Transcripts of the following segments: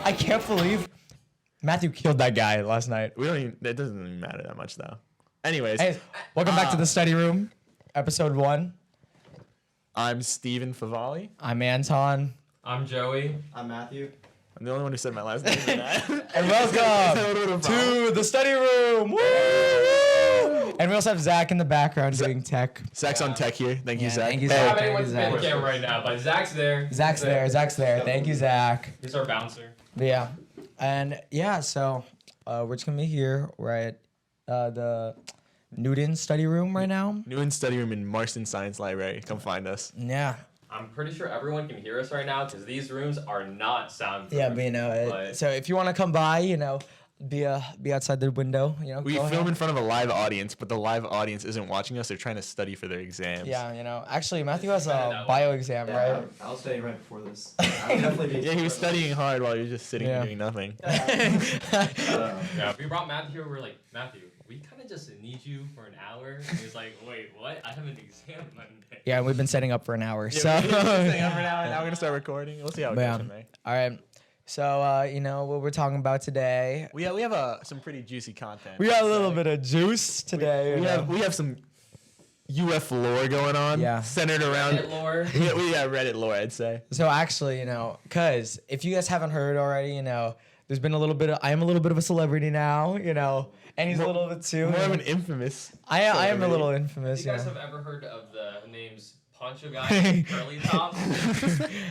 I can't believe Matthew killed that guy last night. It doesn't even matter that much though. Anyways, Hey, welcome back to the study room, episode 1. I'm Steven Favali. I'm Anton. I'm Joey. I'm Matthew. I'm the only one who said my last name. And welcome to the study room. Woo! And we also have Zach in the background doing tech. Zach's on tech here. Thank you, Yeah, Zach. thank you, I don't Zach. have Hey, anyone's Zach. on camera right now, but Zach's there. Zach's there. Thank you, Zach. He's our bouncer. But yeah. And yeah, so we're just going to be here. We're at the Newton study room right now. Newton study room in Marston Science Library. Come find us. Yeah. I'm pretty sure everyone can hear us right now because these rooms are not soundproof. Yeah, but you know, But- so if you want to come by, you know, be outside the window, you know. We go film ahead. in front of a live audience, but the live audience isn't watching us. They're trying to study for their exams. Yeah, you know. Actually, Matthew has Better a that bio exam, Yeah, right? I was studying right before this. I would definitely be. Yeah, he was studying hard while he was just sitting Yeah. doing nothing. Yeah, we brought Matthew over. We're like, Matthew, we kind of just need you for an hour. And he's like, wait, what? I have an exam Monday. Yeah, we've been setting up for an hour. Yeah, So, we're staying up for now, and now we're gonna start recording. We'll see how it Yeah. goes from there. all right. So, you know what we're talking about today? We have some pretty juicy content. We got a little bit of juice today. We have some UF lore going on. Yeah. Centered around. Reddit lore. We got Reddit lore, I'd say. So actually, you know, cause if you guys haven't heard already, you know, there's been a little bit of I am a little bit of a celebrity now, you know, and he's a little bit too. More of an infamous. I am a celebrity. little You infamous. guys You know. have ever heard of the names Poncho Guy and Curly Top?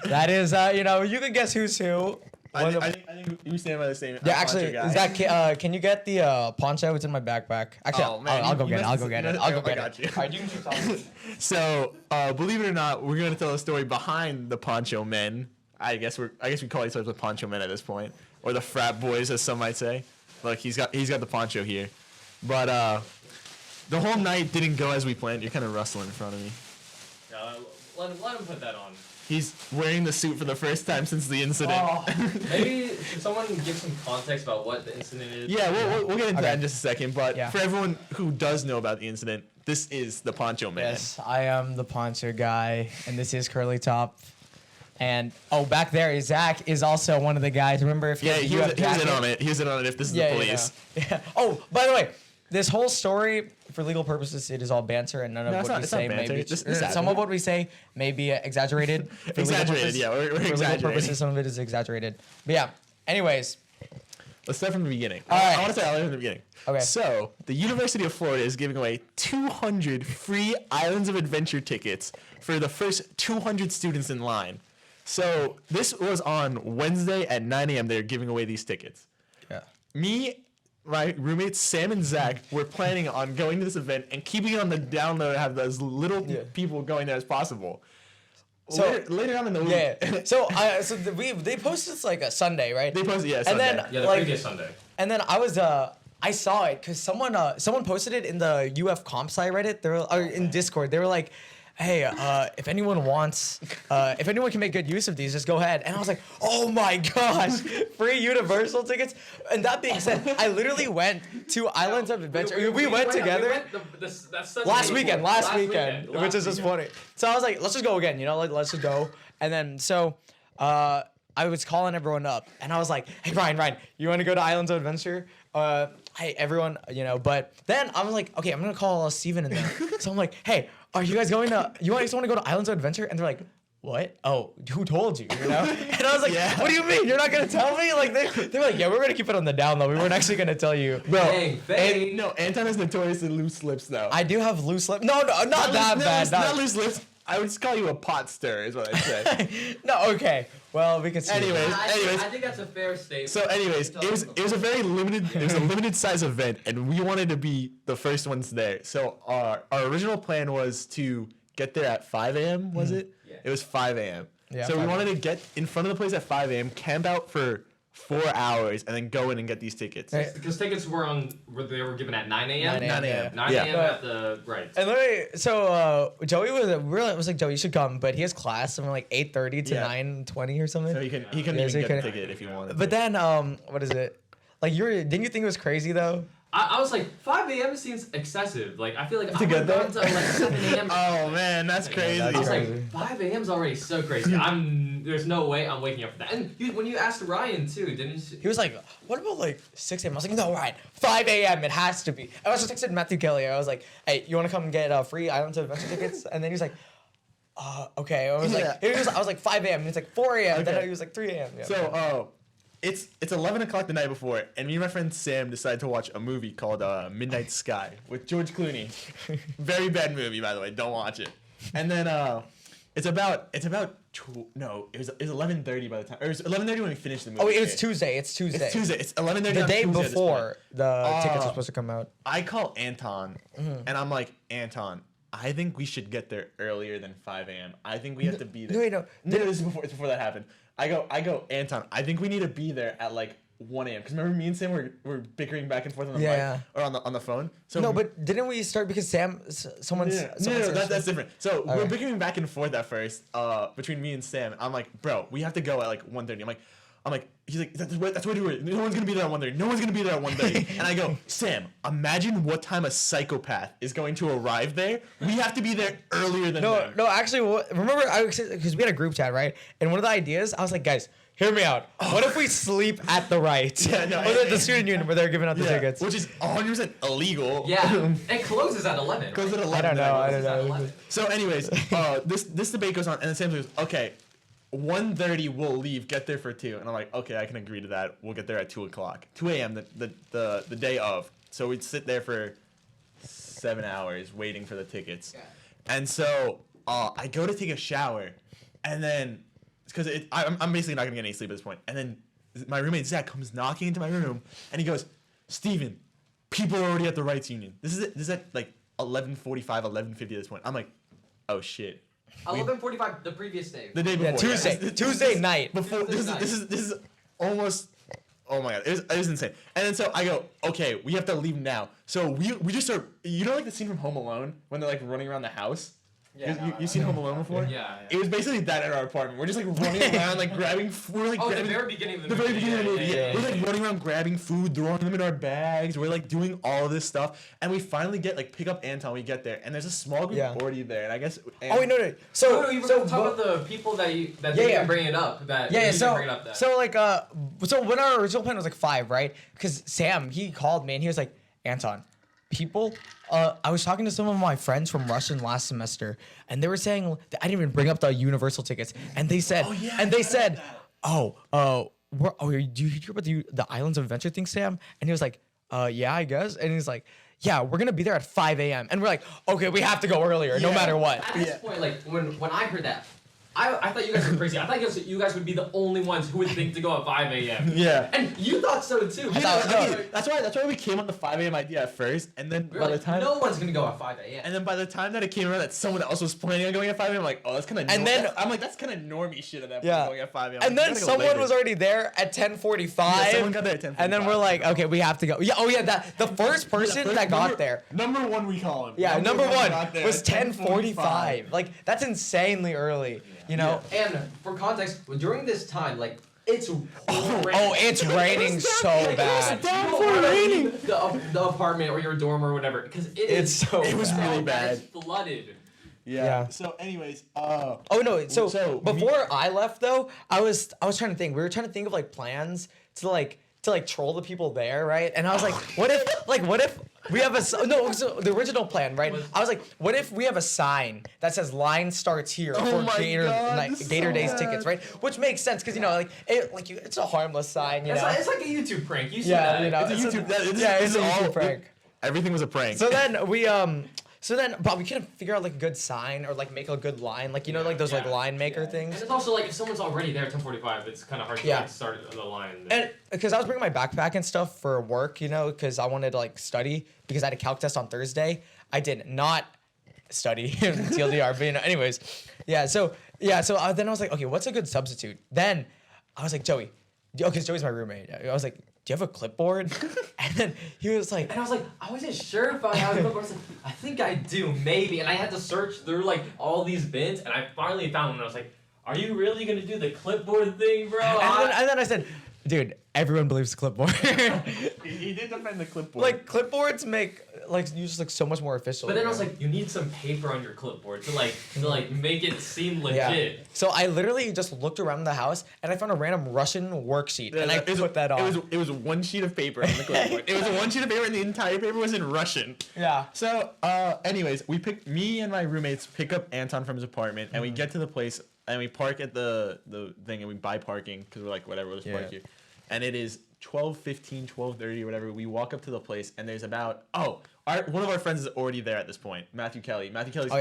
That is, you know, you can guess who's who. I think we stand by the same. Yeah, actually, Zach, can you get the poncho? It's in my backpack. Actually, Oh, man, I'll go you get it. must- I'll go get it. I'll go I get got it. you. All right, you can keep talking. So, believe it or not, we're gonna tell a story behind the Poncho Men. I guess we call ourselves the Poncho Men at this point, or the frat boys, as some might say. Look, he's got the poncho here, but the whole night didn't go as we planned. You're kind of rustling in front of me. Let him put that on. He's wearing the suit for the first time since the incident. Oh, maybe should someone give some context about what the incident is? Yeah, we'll get into that in just a second. But Yeah. for everyone who does know about the incident, this is the Poncho Man. Yes, I am the poncho guy, and this is Curly Top. And back there is Zach is also one of the guys. Remember if Yeah, he was in jacket? on it. He was in on it. If this is the police. Yeah. Oh, by the way, this whole story, for legal purposes, it is all banter, and none of No, what we it's not say banter. may be. This Some happened. of what we say may be exaggerated. For legal Exaggerated, purposes. yeah, we're For legal exaggerating. purposes, some of it is exaggerated. But yeah. Anyways, Let's start from the beginning. All right. I want to start from the beginning. Okay. So, the University of Florida is giving away 200 free Islands of Adventure tickets for the first 200 students in line. So, this was on Wednesday at 9 a.m. They're giving away these tickets. yeah. Me, my roommates Sam and Zach were planning on going to this event and keeping it on the down low to have as little people going there as possible. So- later on in the week, Yeah. So they posted this like a Sunday, right? they posted and Sunday. then Yeah, the like previous Sunday. and then I saw it because someone posted it in the UF comp site Reddit. Or in Discord. They were like, hey, if anyone wants, if anyone can make good use of these, just go ahead. And I was like, oh my gosh, free Universal tickets. And that being said, I literally went to Islands of Adventure. We went together. Last weekend, which is just funny. So I was like, let's just go again, you know, like let's just go. And then so I was calling everyone up, and I was like, hey Ryan, you want to go to Islands of Adventure? Hey everyone, you know. But then I was like, okay, I'm gonna call Steven in there. So I'm like, hey, are you guys going to? You guys want to go to Islands of Adventure? And they're like, what? Oh, who told you? You know? And I was like, Yeah. what do you mean? You're not gonna tell me? Like they were like, yeah, we're gonna keep it on the down low. We weren't actually gonna tell you. Bro, Bang. no, Anton is notoriously loose lips though. I do have loose lips. No, not that bad. Not loose lips. I would just call you a pot stir, is what I'd say. No, okay. Well, we can see. Anyways, I think that's a fair statement. So, anyways, it was a very limited. It was a limited size event, and we wanted to be the first ones there. So our original plan was to get there at 5 a.m. Was it? Yeah. It was 5 a.m. Yeah, So we 5 wanted to get in front of the place at 5 a.m., camp out for 4 hours, and then go in and get these tickets. Right. Because tickets they were given at 9 a.m. 9 a.m. 9 Yeah. a.m. at the right. And literally, so Joey was like, Joey, you should come, but he has class from like 8:30 to Yeah. 9:20 or something. So he couldn't Yeah, even so he get the couldn't- ticket if he wanted. But to. then, what is it? Like didn't you think it was crazy though? I was like, 5 a.m. seems excessive. Like, I feel like That's I a good would have thing. gone to like 7 a.m. Oh man, that's crazy. I was crazy. like, 5 a.m.'s already so crazy. There's no way I'm waking up for that. And when you asked Ryan too, didn't you? He was like, what about like 6 a.m.? I was like, no, Ryan, 5 a.m. It has to be. I also texted Matthew Kelly. I was like, hey, you want to come get free Islands of Adventure tickets? And then he was like, okay. I was Yeah. like, I was like 5 a.m. And it's like 4 a.m. Okay. Then he was like 3 a.m. Yeah. So, it's 11 o'clock the night before, and me and my friend Sam decided to watch a movie called Midnight Sky with George Clooney. Very bad movie, by the way. Don't watch it. And then it was 11:30 by the time, or it was 11:30 when we finished the movie. Oh, wait, it was Okay. Tuesday. It's Tuesday. It's Tuesday. It's 11:30. The on day Tuesday at this before point. the tickets were supposed to come out. I call Anton, and I'm like, Anton, I think we should get there earlier than 5 a.m. I think we have to be there. Wait, no. No, this is before. It's before that happened. I go, Anton. I think we need to be there at like 1 a.m. Because remember, me and Sam were bickering back and forth on the Yeah. mic or on the phone. So No, but didn't we start because someone no, that's different. So we're Okay. bickering back and forth at first between me and Sam. I'm like, bro, we have to go at like 1:30. I'm like, he's like, that's what we're doing. No one's gonna be there at 1:30. No one's gonna be there at 1:30. And I go, Sam, imagine what time a psychopath is going to arrive there. We have to be there earlier than them. No, actually, remember, because we had a group chat, right? And one of the ideas, I was like, guys, hear me out. What if we sleep at the right? Yeah, no, or the student union where they're giving out the tickets. Which is 100% illegal. Yeah, it closes at 11. Goes right? at 11. I don't know. I Closes at don't know. 11. So, anyways, this debate goes on, and then Sam goes, okay, 1:30 we'll leave, get there for 2. And I'm like, okay, I can agree to that. We'll get there at 2 o'clock. 2 a.m. the day of. So we'd sit there for 7 hours waiting for the tickets. Yeah. And so I go to take a shower, and then because I'm basically not gonna get any sleep at this point. And then my roommate Zach comes knocking into my room, and he goes, Steven, people are already at the rights union. This is at like 11:45, 11:50 at this point. I'm like, oh shit. 11:45 the previous day. The day before. Yeah, Tuesday. Tuesday night. Before Tuesday this is almost. Oh my god, it was insane. And then so I go, okay, we have to leave now. So we just start. You know, like the scene from Home Alone when they're like running around the house. You seen Home Alone before? Yeah. It was basically that in our apartment. We're just like running around, like grabbing. We're like Oh, the grabbing, very beginning of the the movie. very beginning of the movie. Yeah. We're like running around grabbing food, throwing them in our bags. We're like doing all of this stuff, and we finally pick up Anton. We get there, and there's a small group Yeah. already there, and I guess. Oh wait, no. So No, you were so talking about the people that Yeah, didn't yeah. bring it up. That Yeah, you didn't so bring it up that. so when our original plan was like 5, right? Because Sam, he called me and he was like, Anton, people, I was talking to some of my friends from Russian last semester, and they were saying that I didn't even bring up the Universal tickets, and they said, do you hear about the Islands of Adventure thing, Sam? And he was like, yeah, I guess. And he's like, yeah, we're gonna be there at 5 a.m. And we're like, okay, we have to go earlier, no Yeah. matter what. At this point, like when I heard that, I thought you guys were crazy. I thought you guys would be the only ones who would think to go at 5 a.m. Yeah. And you thought so too. I thought- no. That's why we came on the 5 a.m. idea at first, and then We were by the like, time no one's gonna go at 5 a.m. and then by the time that it came around that someone else was planning on going at 5 a.m., I'm like, oh, that's kind of. And then- I'm like, that's kind of normie shit at that point, Yeah. going at 5 a.m. And I'm then gonna go someone later. was already there at 10:45. Yeah, someone got there at 10:45. And then we're like, okay, we have to go. Yeah, that the first person that got there. Number one, we call him. Yeah, number one got there was at 10:45. Like that's insanely early, you know. And for context, during this time, like it's Oh, it's raining so bad. down You for don't wanna raining. leave the apartment or your dorm or whatever because It's so It was bad. really bad. bad. It's flooded. Yeah. So, anyways, Oh no! So, So, before I left though, I was trying to think. We were trying to think of like plans to troll the people there, right? And I was like, what if we have so the original plan, right? I was like, what if we have a sign that says line starts here Oh for my Gator God, this is Gator so Days bad. tickets, right? Which makes sense because it's a harmless sign, you know. It's like a YouTube prank. You see Yeah, that? you know. it's a YouTube. It's a YouTube prank. Everything was a prank. So then but we couldn't figure out like a good sign or like make a good line, like like those like Yeah. line maker And things. it's also like if someone's already there at 10:45, it's kind of hard to Yeah. like, start the line. And because I was bringing my backpack and stuff for work, because I wanted to like study because I had a calc test on Thursday. I did not study TLDR, but anyways, So then I was like, okay, what's a good substitute? Then I was like, Joey, because Joey's my roommate. I was like, do you have a clipboard? And then he was like, And I was like, I wasn't sure if I had a clipboard. I was like, I think I do, maybe. And I had to search through like all these bins, and I finally found one. And I was like, are you really gonna do the clipboard thing, bro? and then I said, Dude, everyone believes the clipboard. He did defend the clipboard. Like clipboards make you just look so much more official. But then I you was know? like, you need some paper on your clipboard to make it seem legit. Yeah. So I literally just looked around the house and I found a random Russian worksheet and I put that on. It was one sheet of paper on the clipboard. It was one sheet of paper and the entire paper was in Russian. Yeah. So, anyways, me and my roommates pick up Anton from his apartment and we get to the place and we park at the thing and we buy parking because we're like, whatever, we'll just park here. And it is 12:15, 12:30 or whatever. We walk up to the place and there's about one of our friends is already there at this point. Matthew Kelly. Matthew Kelly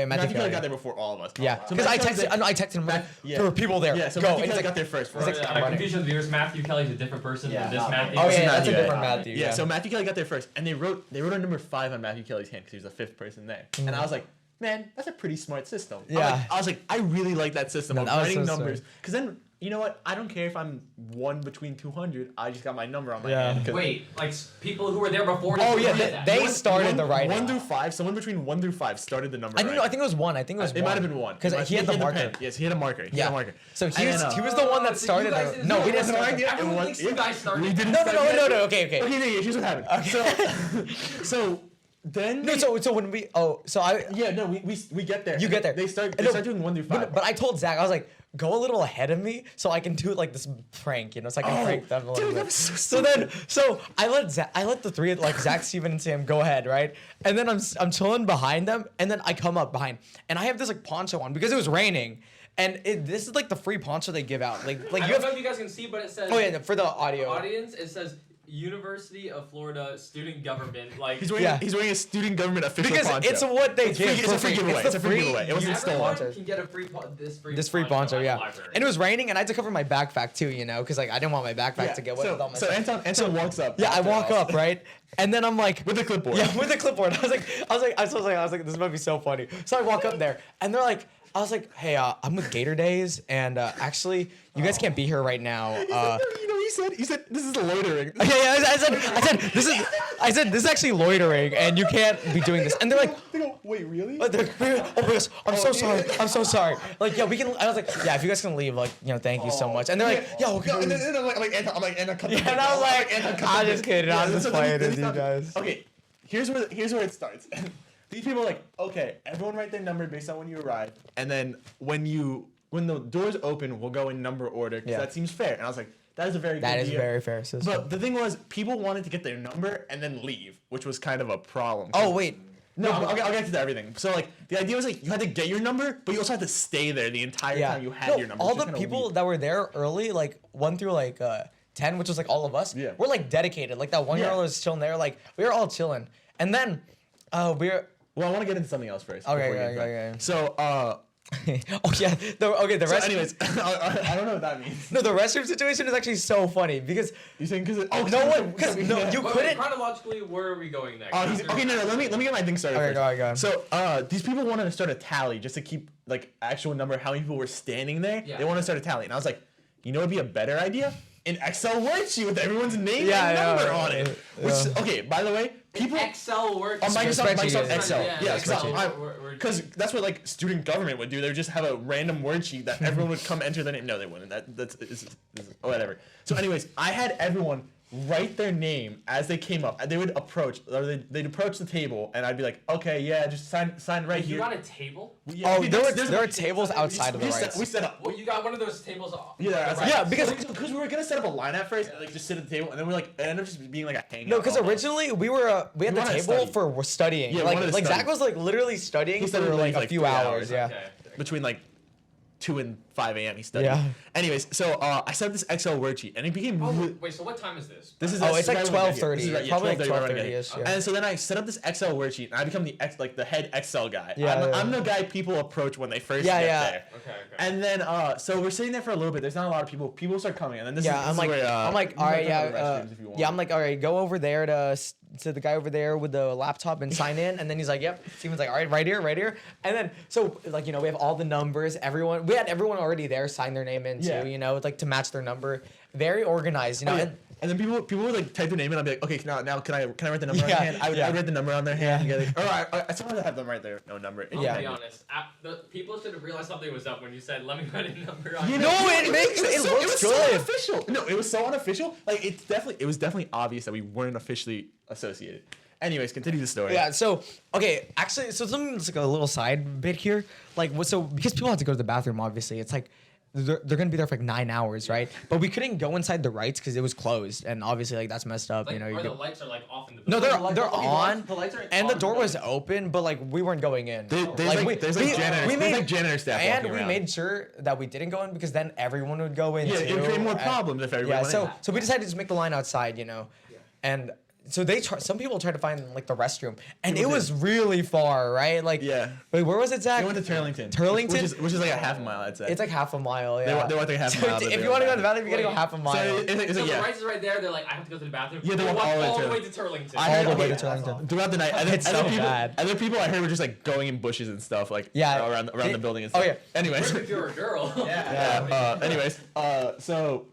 got there before all of us. Yeah. So Because I Matthew texted him. There were people there. Yeah. So Go. Matthew And Kelly he's got there first. He's like, I confused the viewers. Matthew Kelly's a different person Yeah, than this not Matthew. Oh This is yeah, that's a Matthew. different Matthew. Yeah, so Matthew Kelly got there first, and they wrote a number 5 on Matthew Kelly's hand because he was the 5th person there. And I was like, man, that's a pretty smart system. Yeah. I was like, I really like that system of that was writing so numbers. smart. Because then, you know what? I don't care if I'm 1 between 200. I just got my number on my Yeah. hand. 'cause Wait, like people who were there before. Oh yeah, did that. they started the writing. 1 through 5. Someone between 1 through 5 started the number. I think right. it was 1. I think it was It might have been 1 because he had the marker. pen. Yes, he had a marker. He had a marker. So he And was then, he was the one that So you started. guys didn't No, start we didn't it. start. idea. Everyone It thinks was- you guys started. We it. didn't No, start no, yet. no, no. Okay. Okay, here's what happened. So then No, so when we we get there. You get there. They start No, doing 1 through 5. But I told Zach, I was like, go a little ahead of me so I can do it like this prank, so I can prank them a little dude, bit. that was so So I let the three, like Zach, Steven, and Sam go ahead, right? And then I'm chilling behind them, and then I come up behind, and I have this like poncho on because it was raining, and this is like the free poncho they give out, like I you don't have. know if you guys can see, but it says. Oh yeah, for the audio. Audience, it says University of Florida Student Government. Like He's wearing a student government official Because poncho. it's what they give. It's a free giveaway. It's a free giveaway. It wasn't everyone stolen. can get a free this free poncho, at the yeah. library. And it was raining, and I had to cover my backpack too, because like I didn't want my backpack to get wet with all my So stuff. Anton walks up. Yeah, I after walk us. up, right? And then I'm like With the clipboard. Yeah, with the clipboard. I was like, this might be so funny. So I walk up there and they're like, I was like, hey, I'm with Gator Days and actually you guys can't be here right now. You know, he said this is loitering. Yeah, I said this is actually loitering and you can't be doing this. And they're like, They go, wait, really? oh my gosh, I'm so sorry. Like, yeah, we can. I was like, yeah, if you guys can leave, like, thank you so much. And they're like, yeah, okay. No, and then I'm like, Anton, cut the Yeah, and I was like, I'm just kidding. I'm just playing with you guys. Okay, here's where it starts. These people are like, okay, everyone write their number based on when you arrive, and then when the doors open, we'll go in number order because Yeah. that seems fair. And I was like, that is a very good That is idea. very fair system. But the thing was, people wanted to get their number and then leave, which was kind of a problem. Oh wait. No, I'll get to everything. So like, the idea was like you had to get your number, but you also had to stay there the entire time you had your number. All which was the kinda people weird. that were there early, like 1 through like 10, which was like all of us, Yeah. were like dedicated. Like that 1 year old was chilling there. Like we were all chilling. And then we're Well, I want to get into something else first. Okay, before we get okay. into that. So, the so rest. anyways, I don't know what that means. No, the restroom situation is actually so funny because You saying because you Wait, couldn't. chronologically, where are we going next? Okay, no. Let me get my thing started Okay, first. go on. So, these people wanted to start a tally just to keep like actual number how many people were standing there. Yeah. They want to start a tally, and I was like, you know, it'd be a better idea. An Excel worksheet with everyone's name Yeah, and I know, number on it. Which, yeah. okay, by the way, people Excel works. on Spreadsheet, Microsoft yeah. Excel. Yeah, Spreadsheet. because that's what like student government would do. They would just have a random worksheet that everyone would come enter their name. No, they wouldn't. That's whatever. So, anyways, I had everyone write their name as they came up. They would approach, or they'd approach the table, and I'd be like, okay, yeah, just sign right You here. got a table? Yeah, Oh, there were tables outside of the rights. We set up. Well, you got one of those tables. Yeah, that's right. Yeah, because we were gonna set up a line at first, and like just sit at the table, and then we're like, it ended up just being like a hangout. no, because almost. originally we had We the wanted to table study. for studying. Yeah, we wanted to like Zach study. was like literally studying He for studied like a like few 3 hours. hours, Yeah. Okay. between like 2 and 5 a.m. he studied. Yeah. Anyways, so I set up this Excel worksheet, and it became. Oh, wait, so what time is this? This is Oh, it's like right when we get here. 12:30. This is right- yeah, Probably like 12:30 right when we get here. 12:30-ish, yeah. And so then I set up this Excel worksheet, and I become the head Excel guy. Yeah, I'm yeah. the guy people approach when they first Yeah, get yeah. there. Okay. And then so we're sitting there for a little bit. There's not a lot of people. People start coming, and then this Yeah, is I'm like, where, all right, you guys yeah, go to the restrooms if you want. yeah, I'm like, all right, go over there to the guy over there with the laptop and sign in, and then he's like, yep. Steven's like, all right, right here, and then so like we have all the numbers. We had everyone already there sign their name in too, Yeah. like to match their number. Very organized, Oh, yeah. And then people would like type their name in. I'd be like, okay, now can I write the number on Yeah, their hand? I would yeah. write the number on their hand. Yeah. Or I sometimes have them right there. No number. I'll Yeah. be honest. The people should have realized something was up when you said, "Let me write a number on." You your know, No, it makes it was looks so good. unofficial. No, it was so unofficial. Like it was definitely obvious that we weren't officially associated. Anyways, continue the story. Yeah. So okay, actually, so something that's like a little side bit here. Like, so because people have to go to the bathroom, obviously, it's like they're gonna be there for like 9 hours, right? But we couldn't go inside the rights because it was closed, and obviously, like that's messed up. Like, you know, or you the could, lights are like off in the. no, building. they're on, The lights are and the on door the was building. open, but like we weren't going in. There's like janitor staff and walking we around. made sure that we didn't go in because then everyone would go in. Yeah, too, it would create more and- problems if everyone Yeah, went so in. so we decided to just make the line outside, you know, and so some people tried to find like the restroom, and People it was really far, right? Like, Yeah. wait, where was it, Zach? They went to Turlington. Turlington? Which is like a half a mile, I'd say. It's like half a mile. They Yeah. want like half a So mile. to if the you want to go to the bathroom. bathroom, you gotta go Wait. half a mile. So it's like, So the yeah. rights is right there. They're like, I have to go to the bathroom. Yeah, they walk all the way to Turlington. I all heard- the way okay, to Turlington. Throughout the night, It's so people, bad. other people I heard were just like going in bushes and stuff, like Yeah. around the building and Oh, stuff. yeah. Anyways, If you're a girl. anyways, so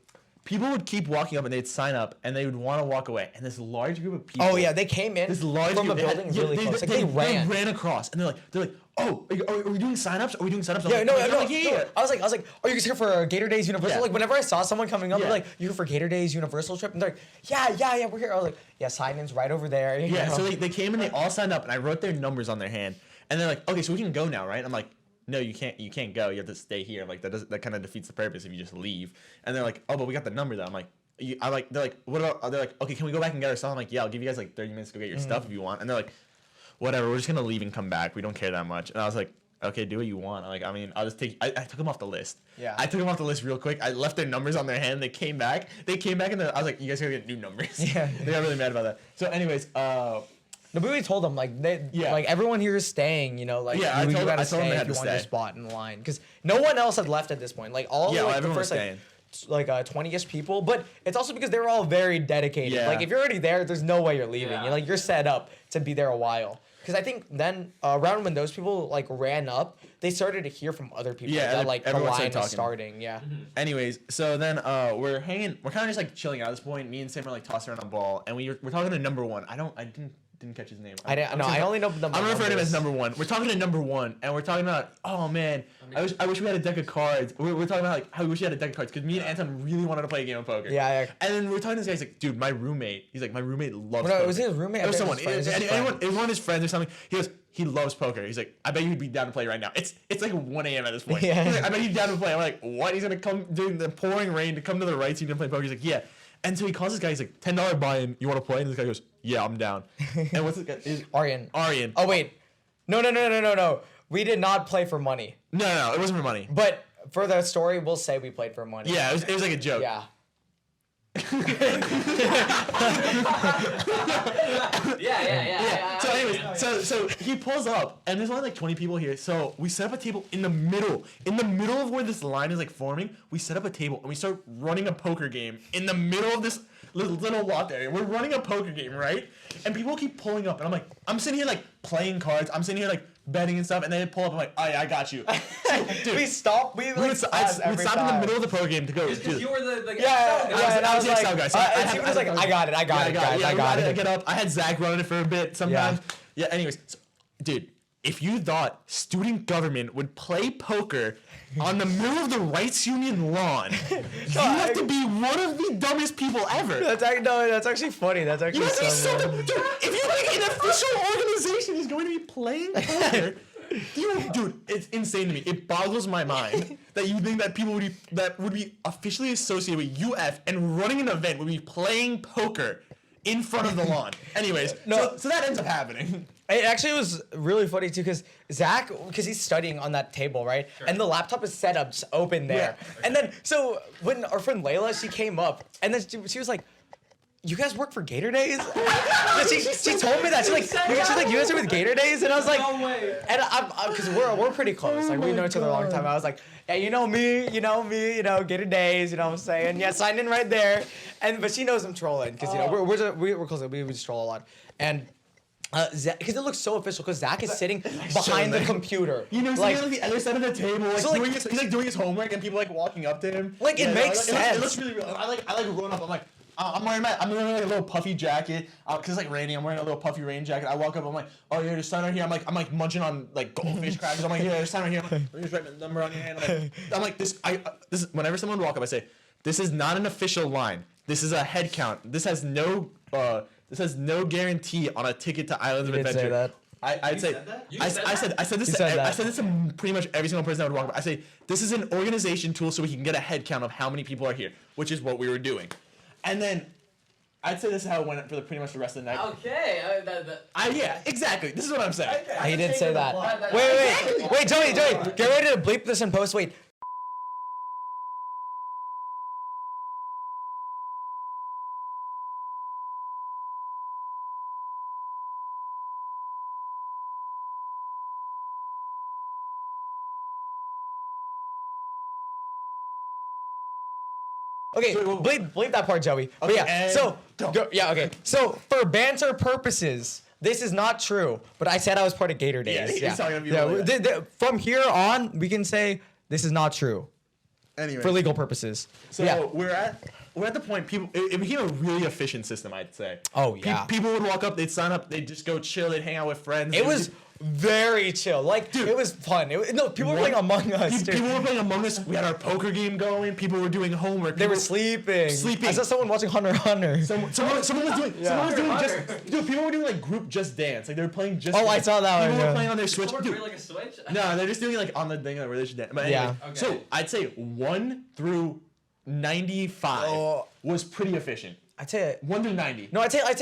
people would keep walking up and they'd sign up and they would want to walk away, and this large group of people. Oh yeah, they came in This large from the group, building really close. Like they ran. They ran across, and they're like, oh, are we doing sign-ups? Are we doing sign-ups? I'm Yeah, like, no, I'm no, like, yeah. no. I was like, oh, you're here for Gator Days Universal? Yeah. Like, whenever I saw someone coming up, Yeah. they're like, you're here for Gator Days Universal trip? And they're like, yeah, we're here. I was like, yeah, sign-in's right over there. you Yeah, know? so they came and they all signed up, and I wrote their numbers on their hand, and they're like, okay, so we can go now, right? I'm like, no, you can't go. You have to stay here. Like that kind of defeats the purpose if you just leave. And they're like, oh, but we got the number though. I'm like, they're like, what about? They're like, okay, can we go back and get our stuff? I'm like, yeah, I'll give you guys like 30 minutes to go get your stuff if you want. And they're like, whatever, we're just gonna leave and come back. We don't care that much. And I was like, okay, do what you want. I mean, I'll just take. I took them off the list. Yeah. I took them off the list real quick. I left their numbers on their hand. They came back, and I was like, you guys gotta get new numbers. Yeah. They got really mad about that. So, anyways, No, but we told them like Yeah. like everyone here is staying, you know, like Yeah, I you told gotta them stay they if had you to want your stay. spot in the line because no one else had left at this point. Like all Yeah, like, the everyone was first like 20ish people, but it's also because they were all very dedicated. Yeah. Like if you're already there, there's no way you're leaving. Yeah. You're like you're set up to be there a while. Because I think then around when those people like ran up, they started to hear from other people Yeah, that like the everyone line started was talking. starting. Yeah. anyways, so then we're kind of just like chilling out at this point. Me and Sam are like tossing around a ball, and we're talking to number one. I didn't catch his name. I didn't. No, I only know the. I'm referring to him as numbers. number one. We're talking to number one, and we're talking about, oh man, I wish we had a deck of cards. We're talking about like how we wish we had a deck of cards because me and Anton really wanted to play a game of poker. Yeah. And then we're talking to this guy. He's like, dude, my roommate. He's like, my roommate loves. No, poker. it was his roommate. It was I someone. think it was his friend. It was his Anyone, friend. it was one of his friends or something. He goes, he loves poker. He's like, I bet you'd be down to play right now. It's like 1 a.m. at this point. Yeah. He's like, I bet you'd down to play. I'm like, what? He's gonna come during the pouring rain to come to the right so you can play poker. He's like, yeah. And so he calls this guy. He's like, $10 buy-in. You want to play? And this guy goes, yeah, I'm down. And what's this guy? Aryan. Aryan. Oh wait, no. We did not play for money. No, it wasn't for money. But for the story, we'll say we played for money. Yeah, it was like a joke. Yeah. Yeah. So anyways, so he pulls up, and there's only like 20 people here. So we set up a table in the middle of where this line is like forming. We set up a table and we start running a poker game in the middle of this little lot area. We're running a poker game, right? And people keep pulling up, and I'm like, I'm sitting here like playing cards. I'm sitting here like betting and stuff, and they pull up. I'm like, oh yeah, I got you. So, dude, We stopped. We we would stop in the middle of the poker game to go. Because dude, you were the Yeah. And I was the like, Excel guy, so and he was like, I got it, guys. I got I it. get up. I had Zach running it for a bit sometimes. Yeah. Anyways, so, dude, if you thought student government would play poker on the middle of the Rights Union lawn, you have to be one of the dumbest people ever. That's actually funny. That's actually You have to be so funny. dumb. Dude, if you think an official organization is going to be playing poker, dude, it's insane to me. It boggles my mind that you think that people would be officially associated with UF and running an event would be playing poker in front of the lawn. Anyways, so that ends up happening. It actually was really funny too, because Zach, because he's studying on that table, right? Sure. And the laptop is set up, just open there. Yeah. And then, so when our friend Layla, she came up, and then she was like, "You guys work for Gator Days?" she told me that. She's like, "You guys are with Gator Days?" And I was like, No way. And I'm because we're pretty close. Like we know each other a long time. I was like, yeah, you know me, Gator Days. You know what I'm saying? Yeah, sign in right there. But she knows I'm trolling because we're close. We just troll a lot. And because it looks so official because Zach is sitting behind the computer. You know, he's like, like on the other side of the table, like, So, like- he's like doing his homework, and people like walking up to him. Like, it makes It looks sense. really real. I like run up. I'm like, I'm wearing like a little puffy jacket because it's like raining. I'm wearing a little puffy rain jacket. I walk up. I'm like, oh, yeah, there's sign right here. I'm like munching on like goldfish crackers. I'm like, yeah, there's sign right here. I'm like, let me just write my number on your hand. I'm like this. This is whenever someone walk up, I say, this is not an official line. This is a head count. This has no guarantee on a ticket to Islands of Adventure. Say that. I'd say I said this to pretty much every single person that would walk up. I say this is an organization tool so we can get a head count of how many people are here, which is what we were doing. And then I'd say this is how it went for pretty much the rest of the night. Okay. Yeah, exactly. This is what I'm saying. He did say that. Wait, Joey, get ready to bleep this in post. Wait. Okay, bleep that part, Joey. But yeah, So for banter purposes, this is not true. But I said I was part of Gator Days. He's talking to people from here on, we can say this is not true. Anyway, for legal purposes. So we're at the point it became a really efficient system, I'd say. Oh yeah. People would walk up, they'd sign up, they'd just go chill, they'd hang out with friends. It was very chill. Like, dude, it was fun. People were playing Among Us, dude. People were playing Among Us. We had our poker game going. People were doing homework. They were sleeping. I saw someone watching Hunter x Hunter. Someone was doing. Someone was doing just. Dude, people were doing like group Just Dance. Like they were playing Just. Oh, Dance. I saw that one. People were playing on their Switch. Dude, like a Switch? No, they're just doing like on the thing where they should dance. But anyway, Okay. So I'd say 1 through 95 was pretty efficient. I'd say 1 through 90. No, I'd say like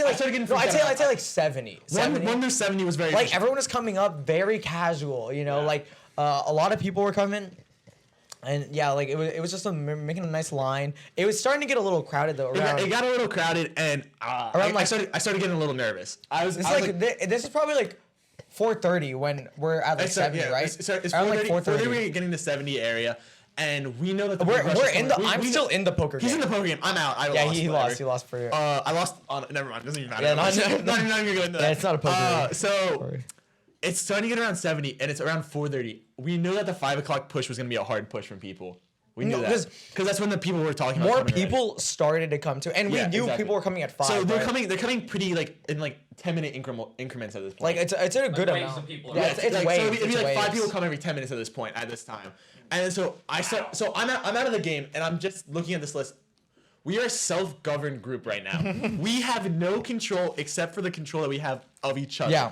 70. 1 through 70 was very like efficient. everyone was coming up very casual, like a lot of people were coming, and yeah, like it was just making a nice line. It was starting to get a little crowded though. It got a little crowded, and I started getting a little nervous. This is probably like 4:30 when we're at like 70, right? It's around like 4:30. We're getting to 70 area. And we know that I'm still in the poker game. He's in the poker game. I'm out. He lost for you. I lost on. Never mind. Doesn't even matter. Yeah, not even gonna go into that. Yeah, it's not a poker game. So it's starting to get around 70, and it's around 4:30. We knew that the 5 o'clock push was gonna be a hard push from people. We knew that because that's when the people were talking about. More people started to come to, and we knew people were coming at 5. So they're coming. They're coming pretty like in like 10-minute increments at this point. Like it's a good amount. Yeah, it's waves. So it'd be like 5 people come every 10 minutes at this point at this time. And so I'm out of the game, and I'm just looking at this list. We are a self-governed group right now. We have no control except for the control that we have of each other. Yeah.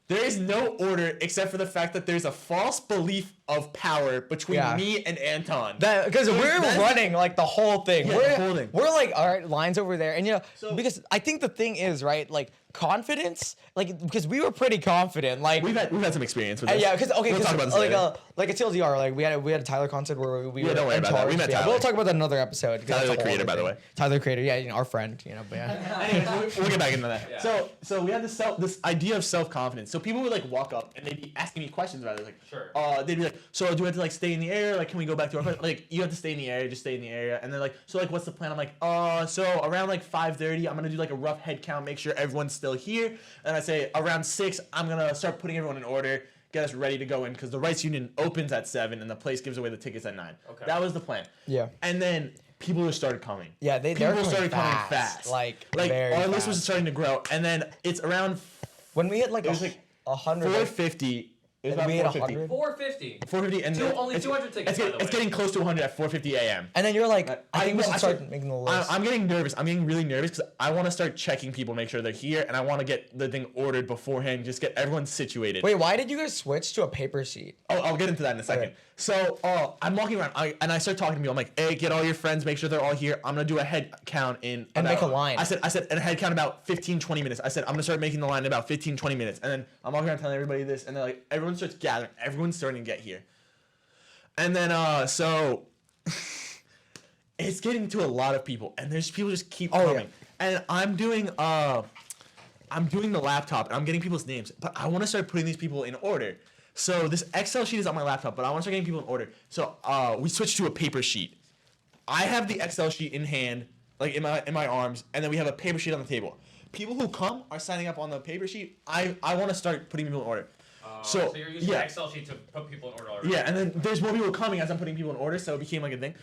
There is no order except for the fact that there's a false belief of power between me and Anton. Because we're running like the whole thing. Yeah, the whole thing. We're like, all right, lines over there, and because I think the thing is right, like confidence, because we were pretty confident. Like we've had some experience with this. Yeah, because we'll talk about this later. Like a TLDR, like we had a Tyler concert where we were don't worry in about that. charge. We met Tyler. We'll talk about that in another episode. Tyler the creator, by the way. Tyler the creator, yeah, our friend, But yeah. Anyways, we'll get back into that. Yeah. So we had this idea of self-confidence. So people would like walk up and they'd be asking me questions about it. Like, sure. They'd be like, so do we have to like stay in the area? Like, can we go back to our place? Like, you have to stay in the area. Just stay in the area. And they're like, so like, what's the plan? I'm like, so around like 5:30, I'm gonna do like a rough head count, make sure everyone's still here. And I say around 6, I'm gonna start putting everyone in order, get us ready to go in because the rights union opens at 7 and the place gives away the tickets at 9. Okay. That was the plan. Yeah. And then people just started coming. Yeah, people started coming fast. Like our list fast. was starting to grow, and then it's around when we hit like it was like 100. 450. It was about we hit 450. 450. 450, and only 200 tickets. It's getting close to 100 at 4:50 a.m. And then you're like, I think we should start making the list. I'm getting nervous. I'm getting really nervous because I want to start checking people, make sure they're here, and I want to get the thing ordered beforehand, just get everyone situated. Wait, why did you guys switch to a paper sheet? Oh, I'll get into that in a second. Okay. So, I'm walking around, and I start talking to people. I'm like, hey, get all your friends, make sure they're all here. I'm gonna do a head count in and make a line. I said, a head count about 15-20 minutes. I said, I'm gonna start making the line in about 15-20 minutes, and then I'm walking around telling everybody this, and they're like, everyone starts gathering. Everyone's starting to get here. And then, so it's getting to a lot of people, and there's people just keep coming. Yeah. And I'm doing the laptop, and I'm getting people's names, but I want to start putting these people in order. So this Excel sheet is on my laptop, but I want to start getting people in order. So we switched to a paper sheet. I have the Excel sheet in hand, like in my arms, and then we have a paper sheet on the table. People who come are signing up on the paper sheet. I want to start putting people in order. So you're using the Excel sheet to put people in order already. Yeah, and then there's more people coming as I'm putting people in order, so it became like a thing.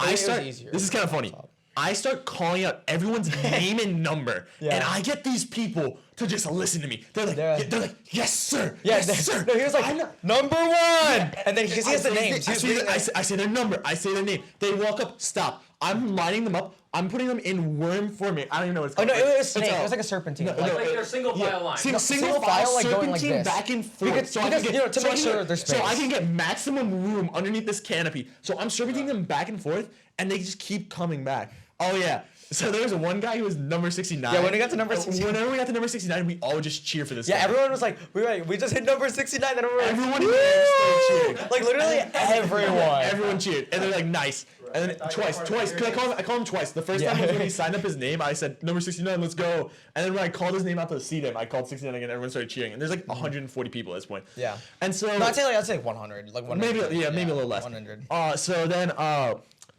This is kind of funny. I start calling out everyone's name and number, Yeah. and I get these people to just listen to me. They're like, they're like, yes, sir. Yeah, yes, sir. No, he was like, number one, and then because he has the names. I say their number. I say their name. They walk up. Stop. I'm lining them up. I'm putting them in worm formation. I don't even know what it's Oh called. no, it was It's snake. a- It was like a serpentine. No, Like they're single file line. Single file, like going like serpentine this. back and forth. Because, I can you know, to so make I can sure get- there's So I space. can get maximum room underneath this canopy. So I'm serpentining them back and forth, and they just keep coming back. Oh yeah. So there was one guy who was number 69. Yeah, when we got to number 69. Whenever we got to number 69, we all just cheer for this Yeah, guy. everyone was like, we just hit number 69. Then Everyone woo! here started cheering. Like literally everyone. Everyone cheered, and they're like, nice. And then twice. Cause I call him twice. The first time was when he signed up his name. I said, number 69, let's go. And then when I called his name out to seat him, I called 69 again. Everyone started cheering. And there's like 140 people at this point. Yeah. And so No, I'd say 100. Like 100. maybe a little less. 100. So then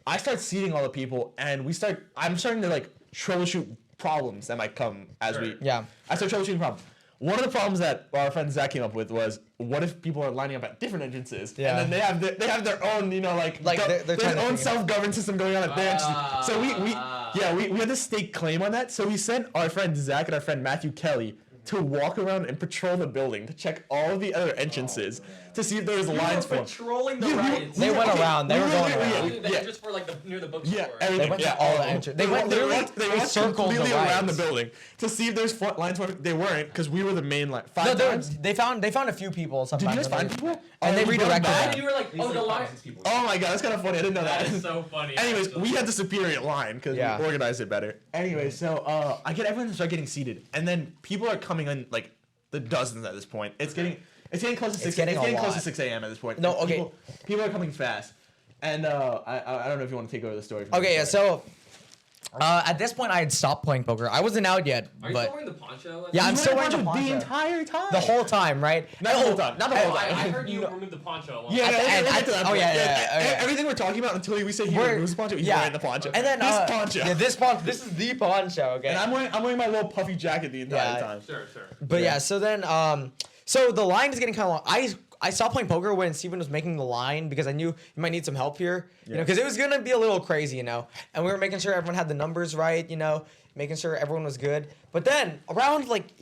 I start seating all the people, and I'm starting to like troubleshoot problems that might come as we. Yeah. I start troubleshooting problems. One of the problems that our friend Zach came up with was, what if people are lining up at different entrances, Yeah. and then they have their own, you know, like they're their trying to own figure it out. self-governed system going on at their entrances. So we had to stake claim on that. So we sent our friend Zach and our friend Matthew Kelly to walk around and patrol the building to check all of the other entrances to see if there was lines for them. Patrolling the Yeah, rides. They went around. They were going around. The entrance for like near the bookstore. Yeah, right? They went to all the entrances. They went literally. They circled the completely around the rides. building to see if there's lines for them. They weren't, because we were the main line. No, Five times. they found a few people Did you sometimes. guys find people? And they we brought redirected back? them. And you were like, oh, the line. Oh my god, that's kind of funny. I didn't know That that. is so funny. Anyways, we had the superior line because Yeah. we organized it better. Anyway, so I get everyone to start getting seated, and then people are coming in like the dozens at this point. It's getting close to 6. It's getting a getting close to lot. 6 a.m. at this point. No, And okay. People are coming fast, and I don't know if you want to take over the story. From Okay, yeah. this point. So at this point, I had stopped playing poker. I wasn't out yet, Are you but still wearing the poncho? Yeah, I'm You still went wearing the the poncho. entire time. the whole time, right? Not the whole time. Not the whole I time. heard you remove the poncho. at one Yeah, point. At the end, we'll at get to the- that oh, point. yeah, yeah. Everything we're talking about until we say he We're- removes the poncho, he's yeah. wearing the poncho. And then this poncho. Yeah, this poncho. This is the poncho. Okay. And I'm wearing my little puffy jacket the entire Yeah. time. Sure. But yeah, so then so the line is getting kind of long. I stopped playing poker when Steven was making the line because I knew he might need some help here, you know, because it was gonna be a little crazy, you know. And we were making sure everyone had the numbers right, you know, making sure everyone was good. But then around like